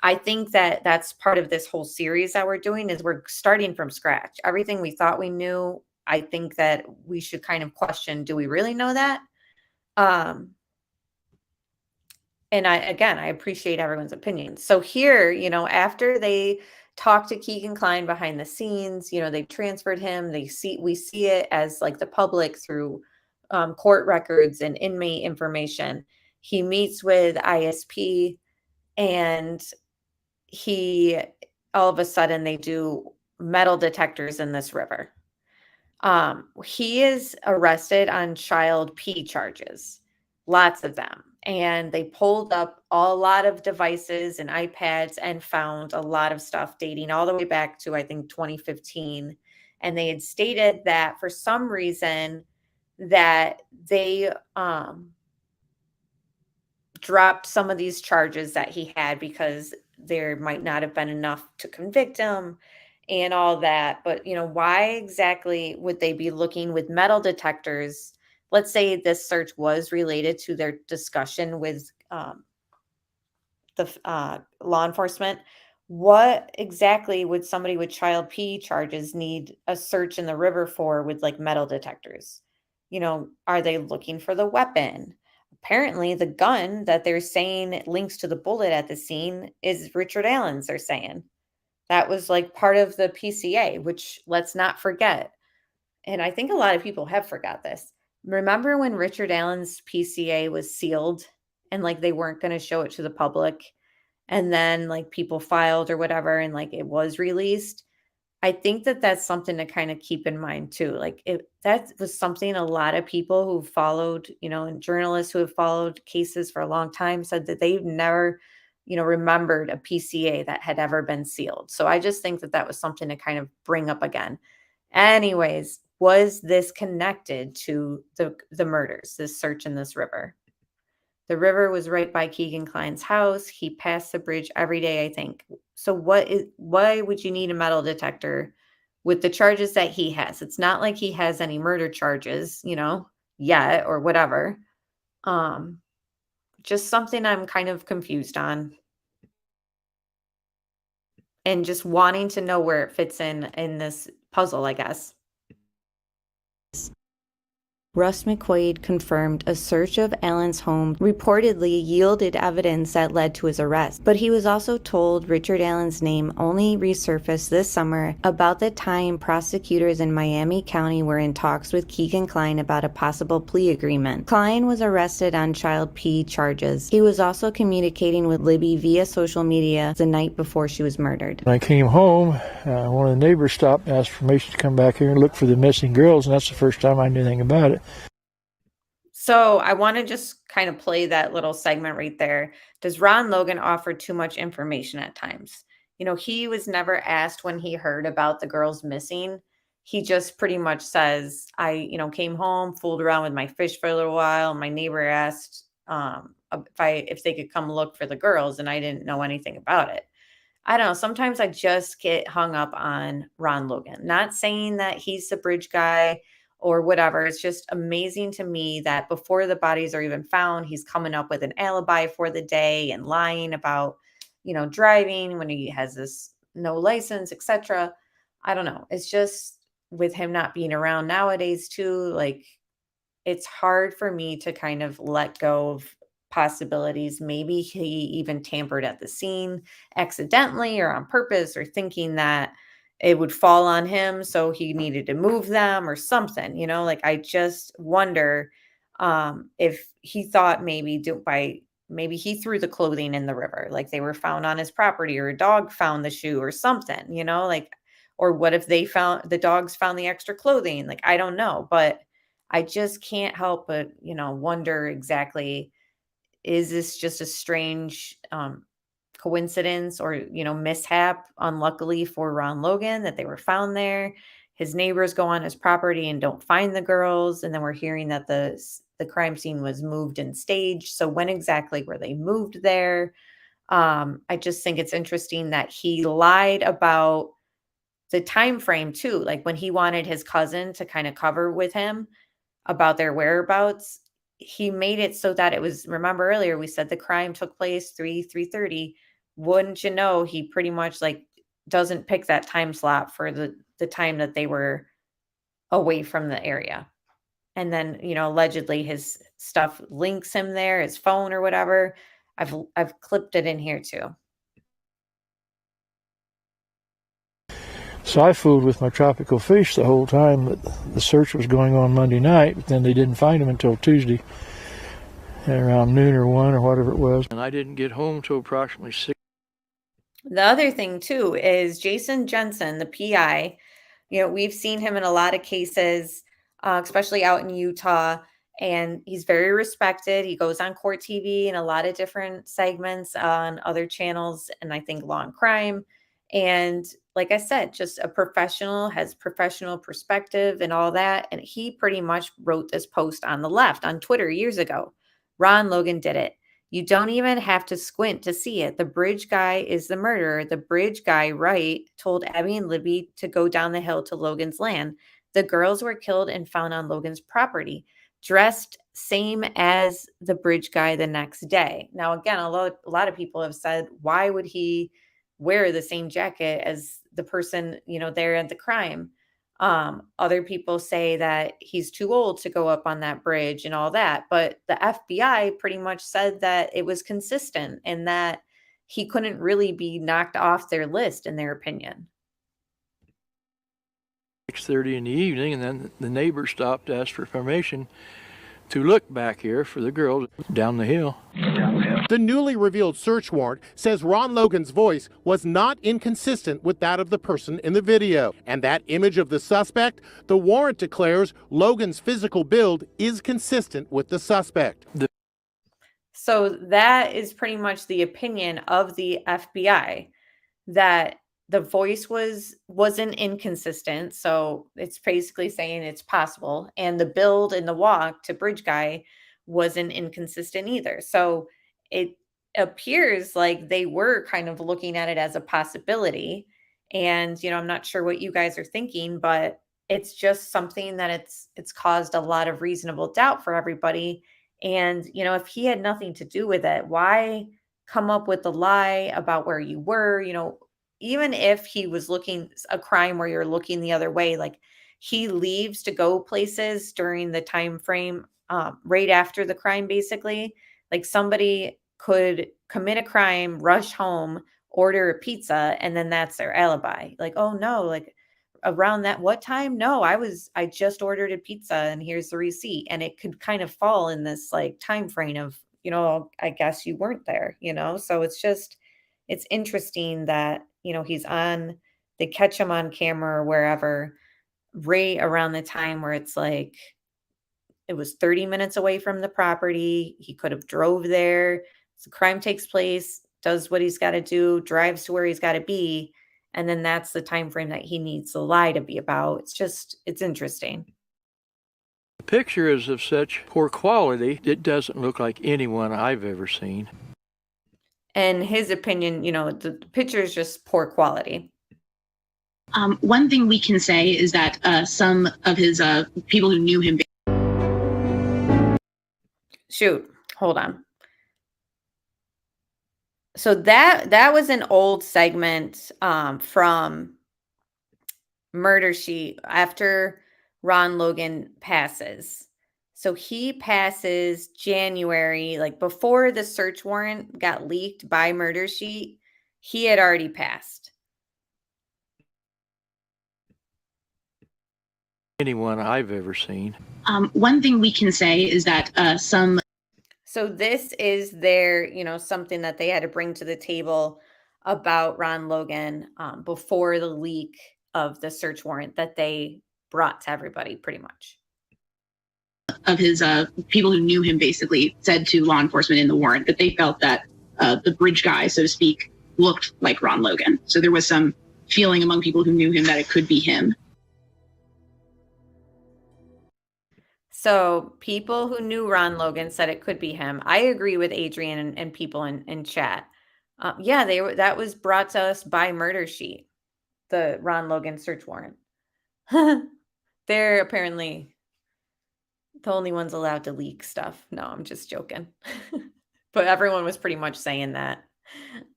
I think that that's part of this whole series that we're doing is we're starting from scratch. Everything we thought we knew, I think that we should kind of question, do we really know that? And I appreciate everyone's opinion. So here, after they talk to Keegan Kline behind the scenes, they transferred him. We see it as like the public through court records and inmate information. He meets with ISP, and all of a sudden they do metal detectors in this river. He is arrested on child P charges, lots of them. And they pulled up a lot of devices and iPads and found a lot of stuff dating all the way back to, I think, 2015. And they had stated that for some reason that they dropped some of these charges that he had because there might not have been enough to convict him and all that. But, why exactly would they be looking with metal detectors? Let's say this search was related to their discussion with the law enforcement. What exactly would somebody with child P charges need a search in the river for with like metal detectors? Are they looking for the weapon? Apparently, the gun that they're saying links to the bullet at the scene is Richard Allen's, they're saying. That was like part of the PCA, which let's not forget. And I think a lot of people have forgot this. Remember when Richard Allen's PCA was sealed and like they weren't going to show it to the public? And then like people filed or whatever and like it was released. I think that that's something to kind of keep in mind too. Like that was something a lot of people who followed, and journalists who have followed cases for a long time said that they've never, remembered a PCA that had ever been sealed. So I just think that that was something to kind of bring up again. Anyways, was this connected to the murders, this search in this river? The river was right by Keegan Kline's house. He passed the bridge every day, I think. So why would you need a metal detector with the charges that he has? It's not like he has any murder charges, yet or whatever. Just something I'm kind of confused on. And just wanting to know where it fits in this puzzle, I guess. Russ McQuaid confirmed a search of Allen's home reportedly yielded evidence that led to his arrest, but he was also told Richard Allen's name only resurfaced this summer about the time prosecutors in Miami County were in talks with Keegan Kline about a possible plea agreement. Kline was arrested on child P charges. He was also communicating with Libby via social media the night before she was murdered. When I came home, one of the neighbors stopped and asked for permission to come back here and look for the missing girls, and that's the first time I knew anything about it. So I want to just kind of play that little segment right there. Does Ron Logan offer too much information at times? He was never asked when he heard about the girls missing. He just pretty much says, I, came home, fooled around with my fish for a little while. My neighbor asked if they could come look for the girls, and I didn't know anything about it. I don't know. Sometimes I just get hung up on Ron Logan. Not saying that he's the bridge guy or whatever. It's just amazing to me that before the bodies are even found, he's coming up with an alibi for the day and lying about, driving when he has this no license, etc. I don't know. It's just with him not being around nowadays too, like it's hard for me to kind of let go of possibilities. Maybe he even tampered at the scene accidentally or on purpose or thinking that it would fall on him, so he needed to move them or something, like I just wonder if he thought maybe he threw the clothing in the river, like they were found on his property or a dog found the shoe or something, or what if the dogs found the extra clothing? Like, I don't know, but I just can't help but, wonder exactly, is this just a strange coincidence or mishap, unluckily for Ron Logan, that they were found there? His neighbors go on his property and don't find the girls, and then we're hearing that the crime scene was moved and staged. So when exactly were they moved there? I just think it's interesting that he lied about the time frame too, like when he wanted his cousin to kind of cover with him about their whereabouts. He made it so that it was, remember earlier we said the crime took place 3:30. Wouldn't you know, he pretty much like doesn't pick that time slot for the time that they were away from the area. And then, allegedly his stuff links him there, his phone or whatever. I've clipped it in here too. So I fooled with my tropical fish the whole time that the search was going on Monday night, but then they didn't find them until Tuesday around noon or 1 or whatever it was. And I didn't get home till approximately 6. The other thing too is Jason Jensen, the PI. We've seen him in a lot of cases, especially out in Utah, and he's very respected. He goes on court TV and a lot of different segments on other channels, and I think Law and Crime. And like I said, just a professional, has professional perspective and all that. And he pretty much wrote this post on the left on Twitter years ago. Ron Logan did it. You don't even have to squint to see it. The bridge guy is the murderer. The bridge guy, Wright, told Abby and Libby to go down the hill to Logan's land. The girls were killed and found on Logan's property, dressed same as the bridge guy the next day. Now, again, a lot of people have said, why would he wear the same jacket as the person, there at the crime? Other people say that he's too old to go up on that bridge and all that. But the FBI pretty much said that it was consistent and that he couldn't really be knocked off their list, in their opinion. 6:30 in the evening, and then the neighbor stopped to ask for permission to look back here for the girl down the hill. The newly revealed search warrant says Ron Logan's voice was not inconsistent with that of the person in the video. And that image of the suspect, the warrant declares Logan's physical build is consistent with the suspect. So that is pretty much the opinion of the FBI, that the voice wasn't inconsistent. So it's basically saying it's possible. And the build and the walk to Bridge Guy wasn't inconsistent either. So it appears like they were kind of looking at it as a possibility. And, I'm not sure what you guys are thinking, but it's just something that it's caused a lot of reasonable doubt for everybody. And, if he had nothing to do with it, why come up with the lie about where you were? Even if he was looking a crime where you're looking the other way, like he leaves to go places during the time frame right after the crime, basically. Like somebody could commit a crime, rush home, order a pizza, and then that's their alibi. Like, oh no, like around that what time? No, I just ordered a pizza and here's the receipt. And it could kind of fall in this like time frame of, I guess you weren't there, So it's interesting that, they catch him on camera or wherever, right around the time where it's like, it was 30 minutes away from the property. He could have drove there. So crime takes place, does what he's got to do, drives to where he's got to be. And then that's the time frame that he needs the lie to be about. It's interesting. The picture is of such poor quality, it doesn't look like anyone I've ever seen. In his opinion, the picture is just poor quality. One thing we can say is that some of his people who knew him. Shoot, hold on. So that was an old segment from Murder Sheet after Ron Logan passes. So he passes January, like before the search warrant got leaked by Murder Sheet, he had already passed. Anyone I've ever seen. One thing we can say is that some. So this is their, something that they had to bring to the table about Ron Logan before the leak of the search warrant that they brought to everybody pretty much. Of his people who knew him basically said to law enforcement in the warrant that they felt that the Bridge Guy, so to speak, looked like Ron Logan. So there was some feeling among people who knew him that it could be him. So people who knew Ron Logan said it could be him. I agree with Adrian and people in chat. That was brought to us by Murder Sheet, the Ron Logan search warrant. They're apparently the only ones allowed to leak stuff. No, I'm just joking. But everyone was pretty much saying that.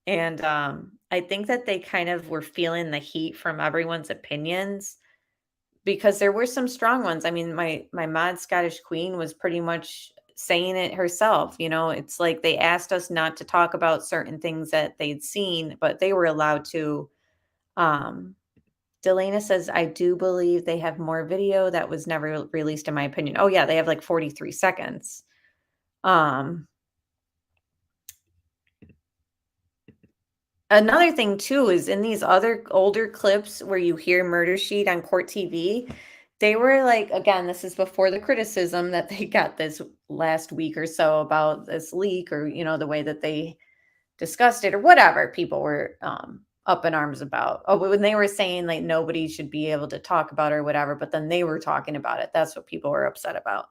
And I think that they kind of were feeling the heat from everyone's opinions, because there were some strong ones. I mean, my mod Scottish Queen was pretty much saying it herself. It's like they asked us not to talk about certain things that they'd seen, but they were allowed to. Delana says, I do believe they have more video that was never released, in my opinion. Oh, yeah, they have like 43 seconds. Another thing, too, is in these other older clips where you hear Murder Sheet on Court TV, they were like, again, this is before the criticism that they got this last week or so about this leak, or, the way that they discussed it or whatever people were up in arms about. Oh, but when they were saying like nobody should be able to talk about it or whatever, but then they were talking about it. That's what people were upset about.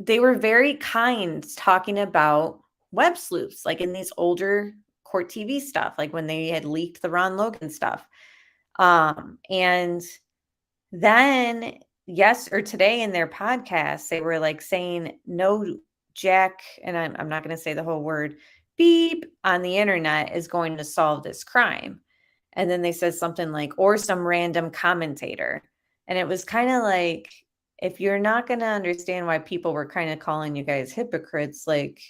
They were very kind talking about web sleuths, like in these older Court TV stuff, like when they had leaked the Ron Logan stuff. And then today in their podcast, they were like saying no Jack, and I'm not going to say the whole word, beep on the internet is going to solve this crime. And then they said something like, or some random commentator. And it was kind of like, if you're not going to understand why people were kind of calling you guys hypocrites, like,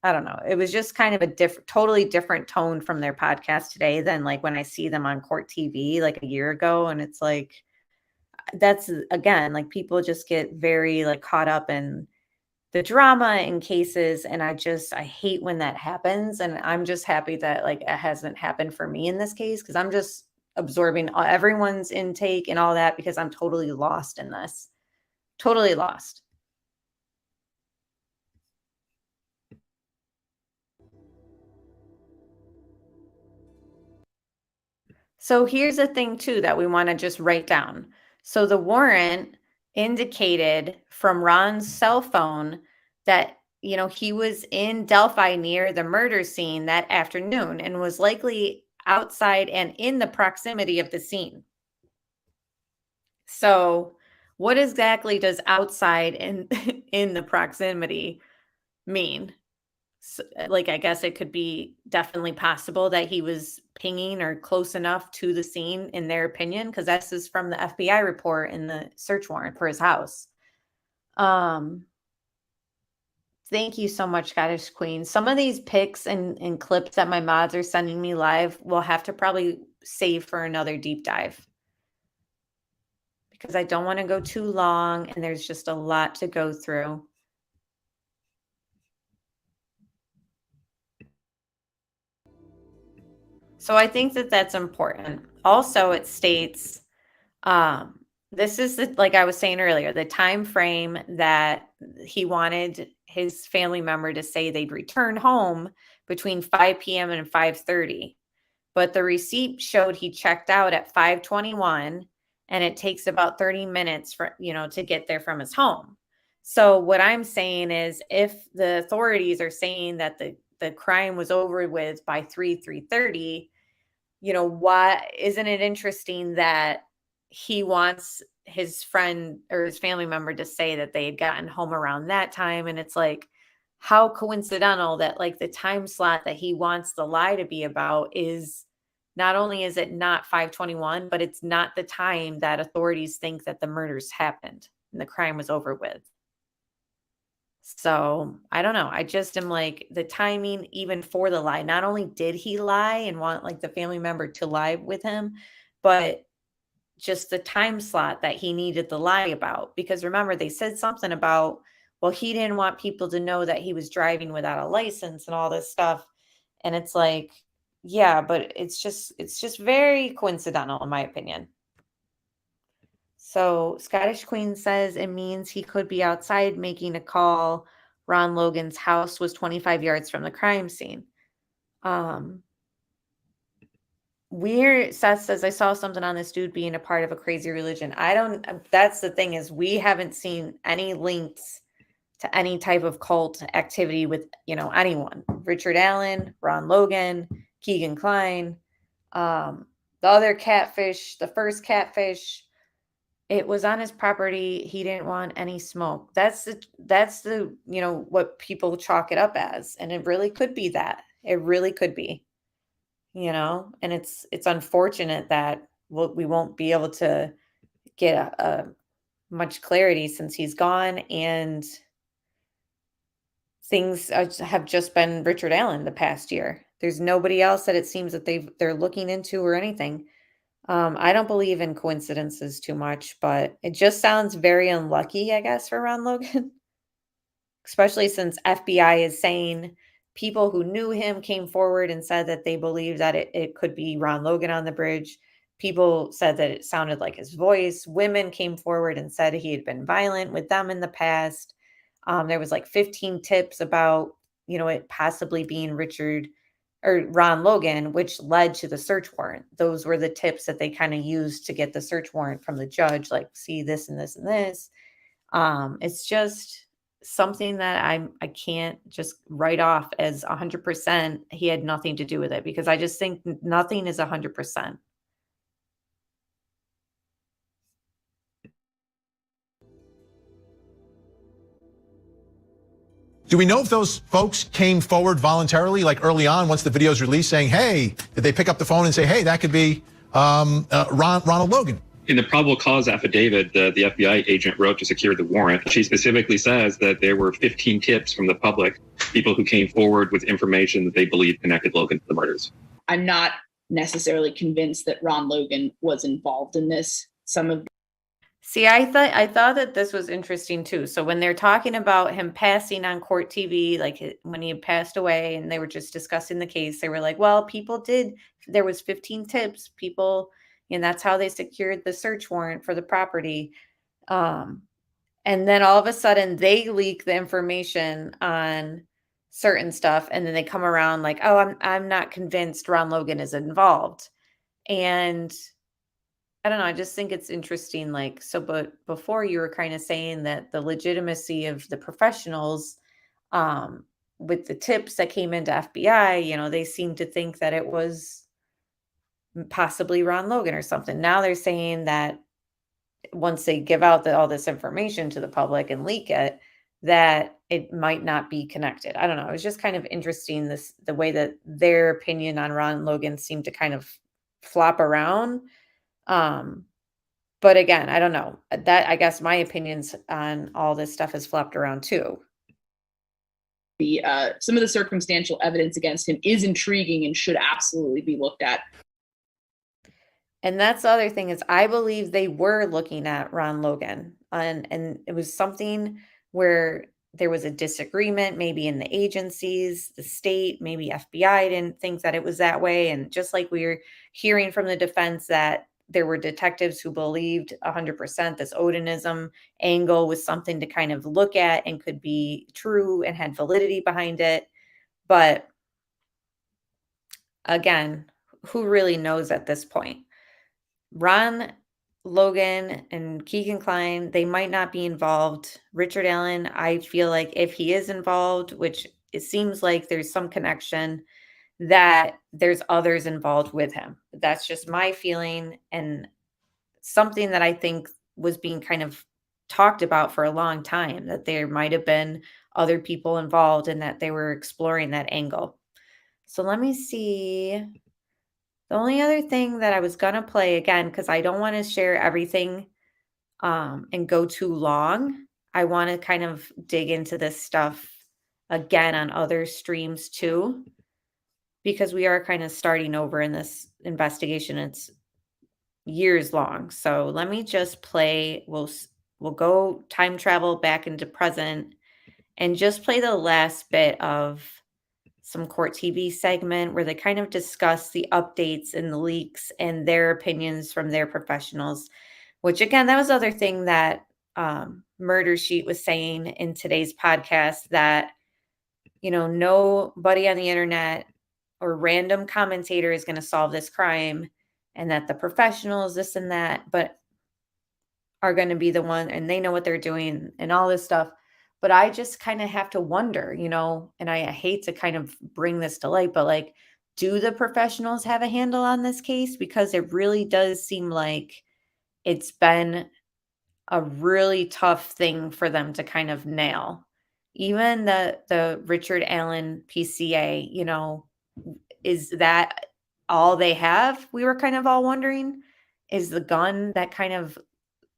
I don't know. It was just kind of a totally different tone from their podcast today than like when I see them on court TV like a year ago. And it's like, that's again, like people just get very like caught up in the drama in cases. And I hate when that happens. And I'm just happy that like it hasn't happened for me in this case, because I'm just absorbing everyone's intake and all that because I'm totally lost in this. Totally lost. So here's the thing too that we want to just write down. So the warrant indicated from Ron's cell phone that, you know, he was in Delphi near the murder scene that afternoon and was likely outside and in the proximity of the scene. So what exactly does outside and in the proximity mean? So, like, I guess it could be definitely possible that he was pinging or close enough to the scene in their opinion, because this is from the FBI report in the search warrant for his house. Thank you so much, Scottish Queen. Some of these pics and clips that my mods are sending me live will have to probably save for another deep dive, because I don't want to go too long and there's just a lot to go through. So I think that that's important. Also, it states, this is like I was saying earlier, the time frame that he wanted his family member to say they'd return home between 5 p.m. and 5:30. But the receipt showed he checked out at 5:21, and it takes about 30 minutes for, you know, to get there from his home. So what I'm saying is, if the authorities are saying that the crime was over with by 3:30, you know, why isn't it interesting that he wants his friend or his family member to say that they had gotten home around that time? And it's like, how coincidental that like the time slot that he wants the lie to be about is not only is it not 5:21, but it's not the time that authorities think that the murders happened and the crime was over with. So I don't know. I just am like, the timing, even for the lie, not only did he lie and want like the family member to lie with him, but just the time slot that he needed the lie about. Because remember, they said something about, well, he didn't want people to know that he was driving without a license and all this stuff. And it's like, yeah, but it's just very coincidental in my opinion. So Scottish Queen says it means he could be outside making a call. Ron Logan's house was 25 yards from the crime scene. Weird. Seth says, I saw something on this dude being a part of a crazy religion. That's the thing, is we haven't seen any links to any type of cult activity with, you know, anyone. Richard Allen, Ron Logan, Keegan Kline, the other catfish, the first catfish. It was on his property. He didn't want any smoke. That's the, you know, what people chalk it up as. And it really could be that. It really could be, you know, and it's unfortunate that we won't be able to get a much clarity since he's gone, and things have just been Richard Allen the past year. There's nobody else that it seems that they're looking into or anything. I don't believe in coincidences too much, but it just sounds very unlucky, I guess, for Ron Logan, especially since FBI is saying people who knew him came forward and said that they believe that it could be Ron Logan on the bridge. People said that it sounded like his voice. Women came forward and said he had been violent with them in the past. There was like 15 tips about, you know, it possibly being Richard or Ron Logan, which led to the search warrant. Those were the tips that they kind of used to get the search warrant from the judge, like, see this and this and this. It's just something that I can't just write off as 100%. He had nothing to do with it, because I just think nothing is 100%. Do we know if those folks came forward voluntarily, like early on, once the video is released, saying, hey, did they pick up the phone and say, hey, that could be Ronald Logan? In the probable cause affidavit that the FBI agent wrote to secure the warrant, she specifically says that there were 15 tips from the public people who came forward with information that they believe connected Logan to the murders. I'm not necessarily convinced that Ron Logan was involved in this. See, I thought that this was interesting too. So when they're talking about him passing on court TV, like when he had passed away, and they were just discussing the case, they were like, "Well, there was 15 tips, people, and that's how they secured the search warrant for the property." And then all of a sudden, they leak the information on certain stuff, and then they come around like, "Oh, I'm not convinced Ron Logan is involved," and I don't know. I just think it's interesting. But before you were kind of saying that the legitimacy of the professionals, with the tips that came into FBI, they seem to think that it was possibly Ron Logan or something. Now they're saying that once they give out all this information to the public and leak it, that it might not be connected. I don't know. It was just kind of interesting, the way that their opinion on Ron Logan seemed to kind of flop around. But again, I don't know. That, I guess my opinions on all this stuff has flopped around too. Some of the circumstantial evidence against him is intriguing and should absolutely be looked at. And that's the other thing, is I believe they were looking at Ron Logan, and it was something where there was a disagreement, maybe in the agencies, the state, maybe FBI didn't think that it was that way. And just like we were hearing from the defense that there were detectives who believed 100% this Odinism angle was something to kind of look at and could be true and had validity behind it. But again, who really knows at this point? Ron Logan and Keegan Kline, they might not be involved. Richard Allen, I feel like if he is involved, which it seems like there's some connection, that there's others involved with him. That's just my feeling, and something that I think was being kind of talked about for a long time, that there might have been other people involved and that they were exploring that angle. So let me see. The only other thing that I was going to play again, because I don't want to share everything and go too long. I want to kind of dig into this stuff again on other streams too, because we are kind of starting over in this investigation. It's years long. So let me just play. We'll go time travel back into present and just play the last bit of some court TV segment where they kind of discuss the updates and the leaks and their opinions from their professionals, which again, that was the other thing that Murder Sheet was saying in today's podcast, that, nobody on the internet or random commentator is going to solve this crime, and that the professionals, this and that, but are going to be the one, and they know what they're doing and all this stuff. But I just kind of have to wonder, and I hate to kind of bring this to light, but do the professionals have a handle on this case? Because it really does seem like it's been a really tough thing for them to kind of nail. Even the Richard Allen PCA, is that all they have? We were kind of all wondering, is the gun that kind of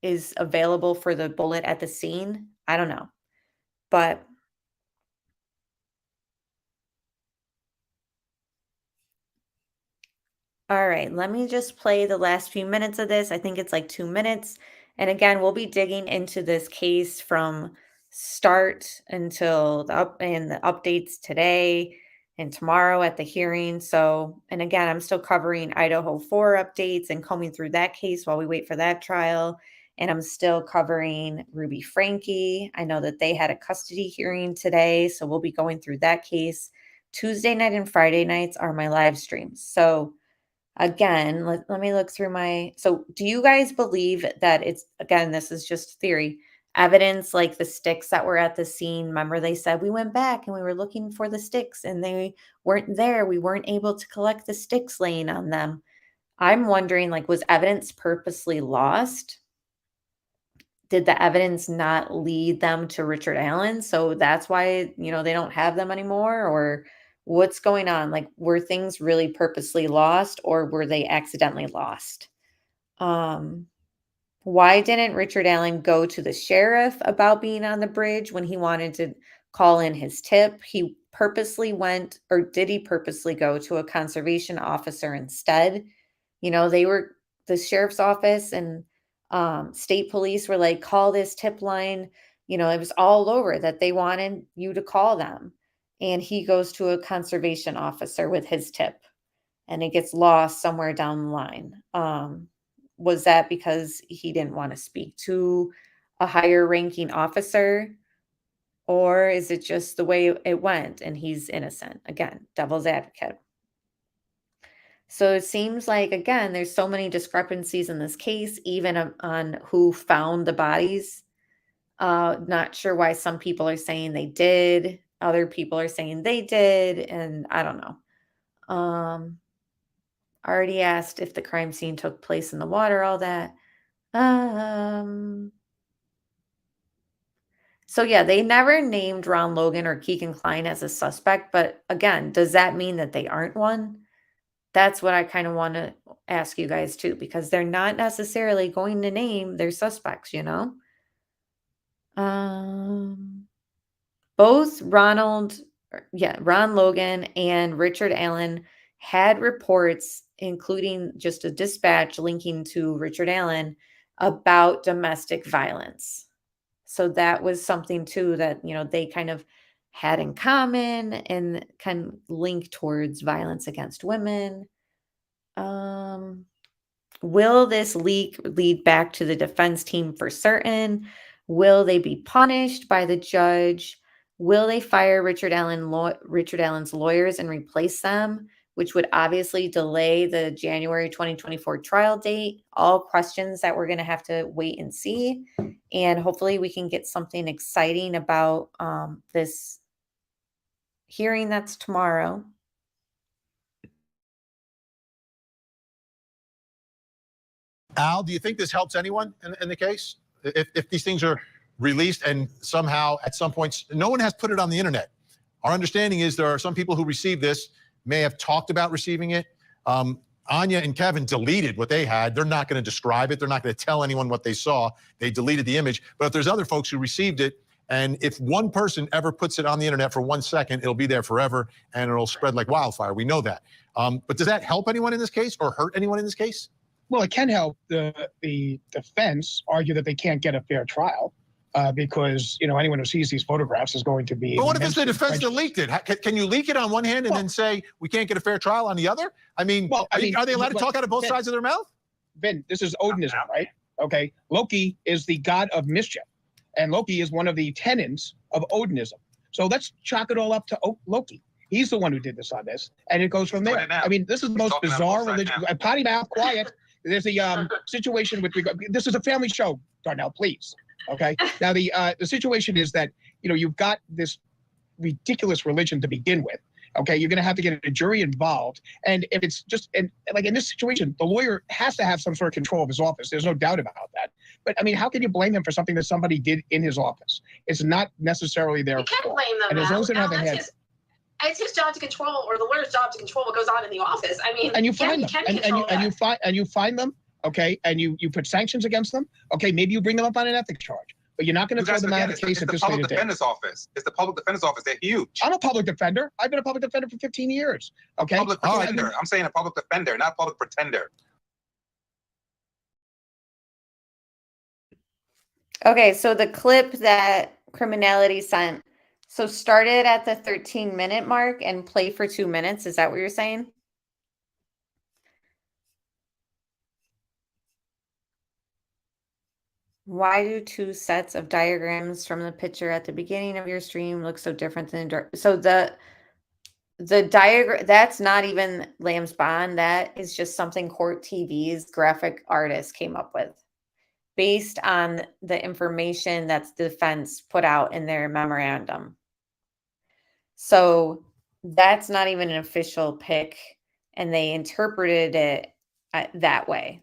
is available for the bullet at the scene? I don't know. But all right, let me just play the last few minutes of this. I think it's like 2 minutes. And again, we'll be digging into this case from start until the updates today and tomorrow at the hearing. So, and again, I'm still covering Idaho 4 updates and combing through that case while we wait for that trial. And I'm still covering Ruby Franke. I know that they had a custody hearing today, so we'll be going through that case. Tuesday night and Friday nights are my live streams. So again, let me look through so do you guys believe that it's, again, this is just theory, evidence like the sticks that were at the scene? Remember they said we went back and we were looking for the sticks and they weren't there. We weren't able to collect the sticks laying on them. I'm wondering, was evidence purposely lost? Did the evidence not lead them to Richard Allen? So that's why, they don't have them anymore? Or what's going on? Were things really purposely lost, or were they accidentally lost? Why didn't Richard Allen go to the sheriff about being on the bridge when he wanted to call in his tip? He purposely went, or did he purposely go to a conservation officer instead? You know, the sheriff's office and state police were like, call this tip line. You know, it was all over that they wanted you to call them. And he goes to a conservation officer with his tip and it gets lost somewhere down the line. Was that because he didn't want to speak to a higher ranking officer? Or is it just the way it went and he's innocent? Again, devil's advocate. So it seems like, again, there's so many discrepancies in this case, even on who found the bodies. Not sure why some people are saying they did, other people are saying they did, and I don't know. Already asked if the crime scene took place in the water, all that. So yeah, they never named Ron Logan or Keegan Kline as a suspect, but again, does that mean that they aren't one? That's what I kind of want to ask you guys too, because they're not necessarily going to name their suspects, you know? Both Ron Logan and Richard Allen had reports, including just a dispatch linking to Richard Allen about domestic violence. So that was something too that, you know, they kind of had in common and kind of link towards violence against women. Will this leak lead back to the defense team for certain? Will they be punished by the judge? Will they fire Richard Allen's lawyers and replace them, which would obviously delay the January 2024 trial date? All questions that we're going to have to wait and see. And hopefully we can get something exciting about this hearing that's tomorrow. Al, do you think this helps anyone in the case? If these things are released and somehow at some points, no one has put it on the internet. Our understanding is there are some people who received this, may have talked about receiving it. Anya and Kevin deleted what they had. They're not going to describe it. They're not going to tell anyone what they saw. They deleted the image. But if there's other folks who received it, and if one person ever puts it on the internet for 1 second, it'll be there forever and it'll spread like wildfire. We know that. But does that help anyone in this case or hurt anyone in this case? Well, it can help the defense argue that they can't get a fair trial because, you know, anyone who sees these photographs is going to be. But what if it's the defense that leaked it? Can you leak it on one hand and then say we can't get a fair trial on the other? I mean, are they allowed to talk out of both sides of their mouth? Ben, this is Odinism, right? Okay. Loki is the god of mischief, and Loki is one of the tenets of Odinism. So let's chalk it all up to Loki. He's the one who did this on this, and it goes from there. I mean, this is the most bizarre religion. Potty mouth, quiet. There's a situation with regard. This is a family show, Darnell. Please, okay. Now the situation is that, you know, you've got this ridiculous religion to begin with. Okay, you're going to have to get a jury involved, and if it's just like in this situation, the lawyer has to have some sort of control of his office. There's no doubt about that. But I mean, how can you blame him for something that somebody did in his office? It's not necessarily their fault. You can't blame them. And as those that have a head. It's his job to control, or the lawyer's job to control what goes on in the office. I mean, and you find them, and you find them, okay, and you put sanctions against them. Okay, maybe you bring them up on an ethics charge, but you're not going to throw them out of the case at this public defender's office. It's the public defender's office. They're huge. I'm a public defender. I've been a public defender for 15 years. Okay, public pretender. I'm saying a public defender, not public pretender. Okay, so the clip that Criminality sent. So started at the 13-minute mark and play for 2 minutes. Is that what you're saying? Why do two sets of diagrams from the picture at the beginning of your stream look so different than so the diagram, that's not even Lamb's Bond. That is just something Court TV's graphic artist came up with based on the information that the defense put out in their memorandum. So that's not even an official pick, and they interpreted it that way.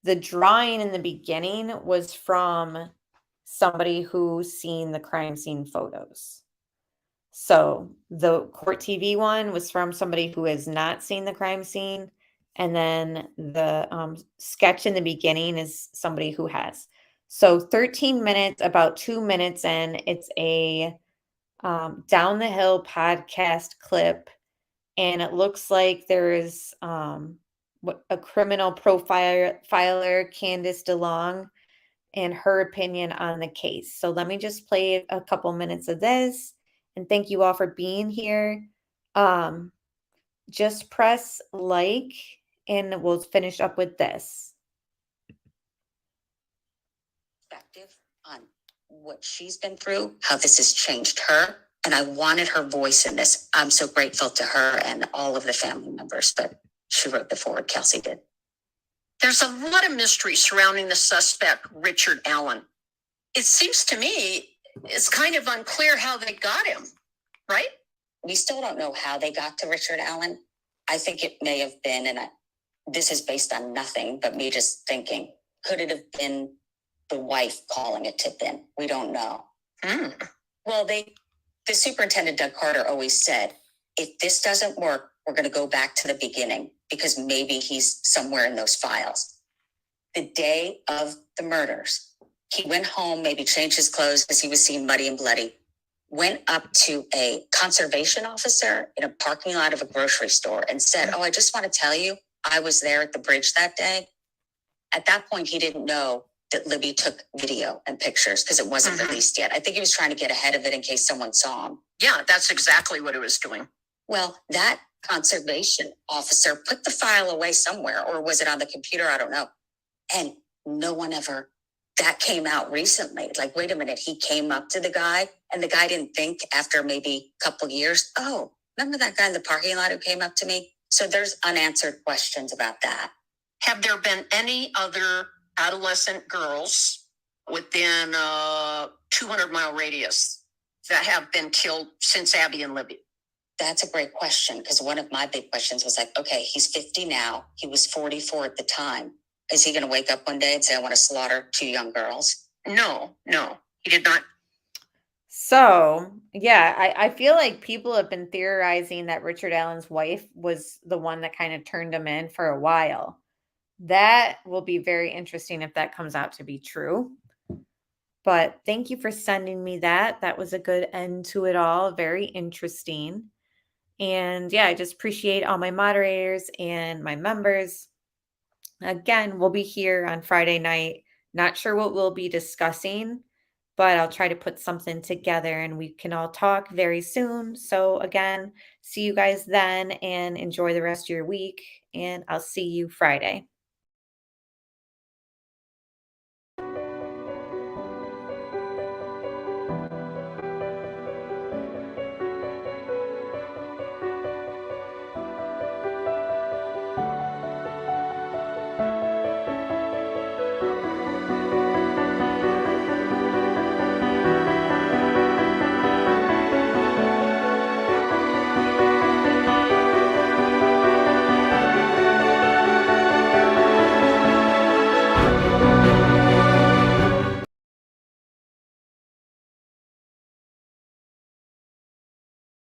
The drawing in the beginning was from somebody who's seen the crime scene photos. So the Court TV one was from somebody who has not seen the crime scene. And then the sketch in the beginning is somebody who has. So 13 minutes, about 2 minutes in, it's a Down the Hill podcast clip, and it looks like there is a criminal profiler, Candace DeLong, and her opinion on the case. So let me just play a couple minutes of this, and thank you all for being here. Just press like, and we'll finish up with this. Perspective on what she's been through, how this has changed her. And I wanted her voice in this. I'm so grateful to her and all of the family members, but she wrote the forward, Kelsey did. There's a lot of mystery surrounding the suspect, Richard Allen. It seems to me it's kind of unclear how they got him, right? We still don't know how they got to Richard Allen. I think it may have been, and this is based on nothing but me just thinking, could it have been the wife calling a tip in? We don't know. Well, the superintendent, Doug Carter, always said, if this doesn't work, we're going to go back to the beginning because maybe he's somewhere in those files. The day of the murders, he went home, maybe changed his clothes because he was seen muddy and bloody, went up to a conservation officer in a parking lot of a grocery store and said, oh, I just want to tell you, I was there at the bridge that day. At that point, he didn't know that Libby took video and pictures because it wasn't released yet. I think he was trying to get ahead of it in case someone saw him. Yeah, that's exactly what he was doing. Well, that conservation officer put the file away somewhere, or was it on the computer? I don't know. And no one ever, that came out recently. Like, wait a minute, he came up to the guy and the guy didn't think after maybe a couple years, oh, remember that guy in the parking lot who came up to me? So there's unanswered questions about that. Have there been any other adolescent girls within a 200-mile radius that have been killed since Abby and Libby? That's a great question, because one of my big questions was like, okay, he's 50 now. He was 44 at the time. Is he going to wake up one day and say, I want to slaughter 2 young girls? No, he did not. So, yeah, I feel like people have been theorizing that Richard Allen's wife was the one that kind of turned him in for a while. That will be very interesting if that comes out to be true. But thank you for sending me that. That was a good end to it all. Very interesting. And yeah, I just appreciate all my moderators and my members. Again, we'll be here on Friday night. Not sure what we'll be discussing, but I'll try to put something together and we can all talk very soon. So again, see you guys then and enjoy the rest of your week. And I'll see you Friday.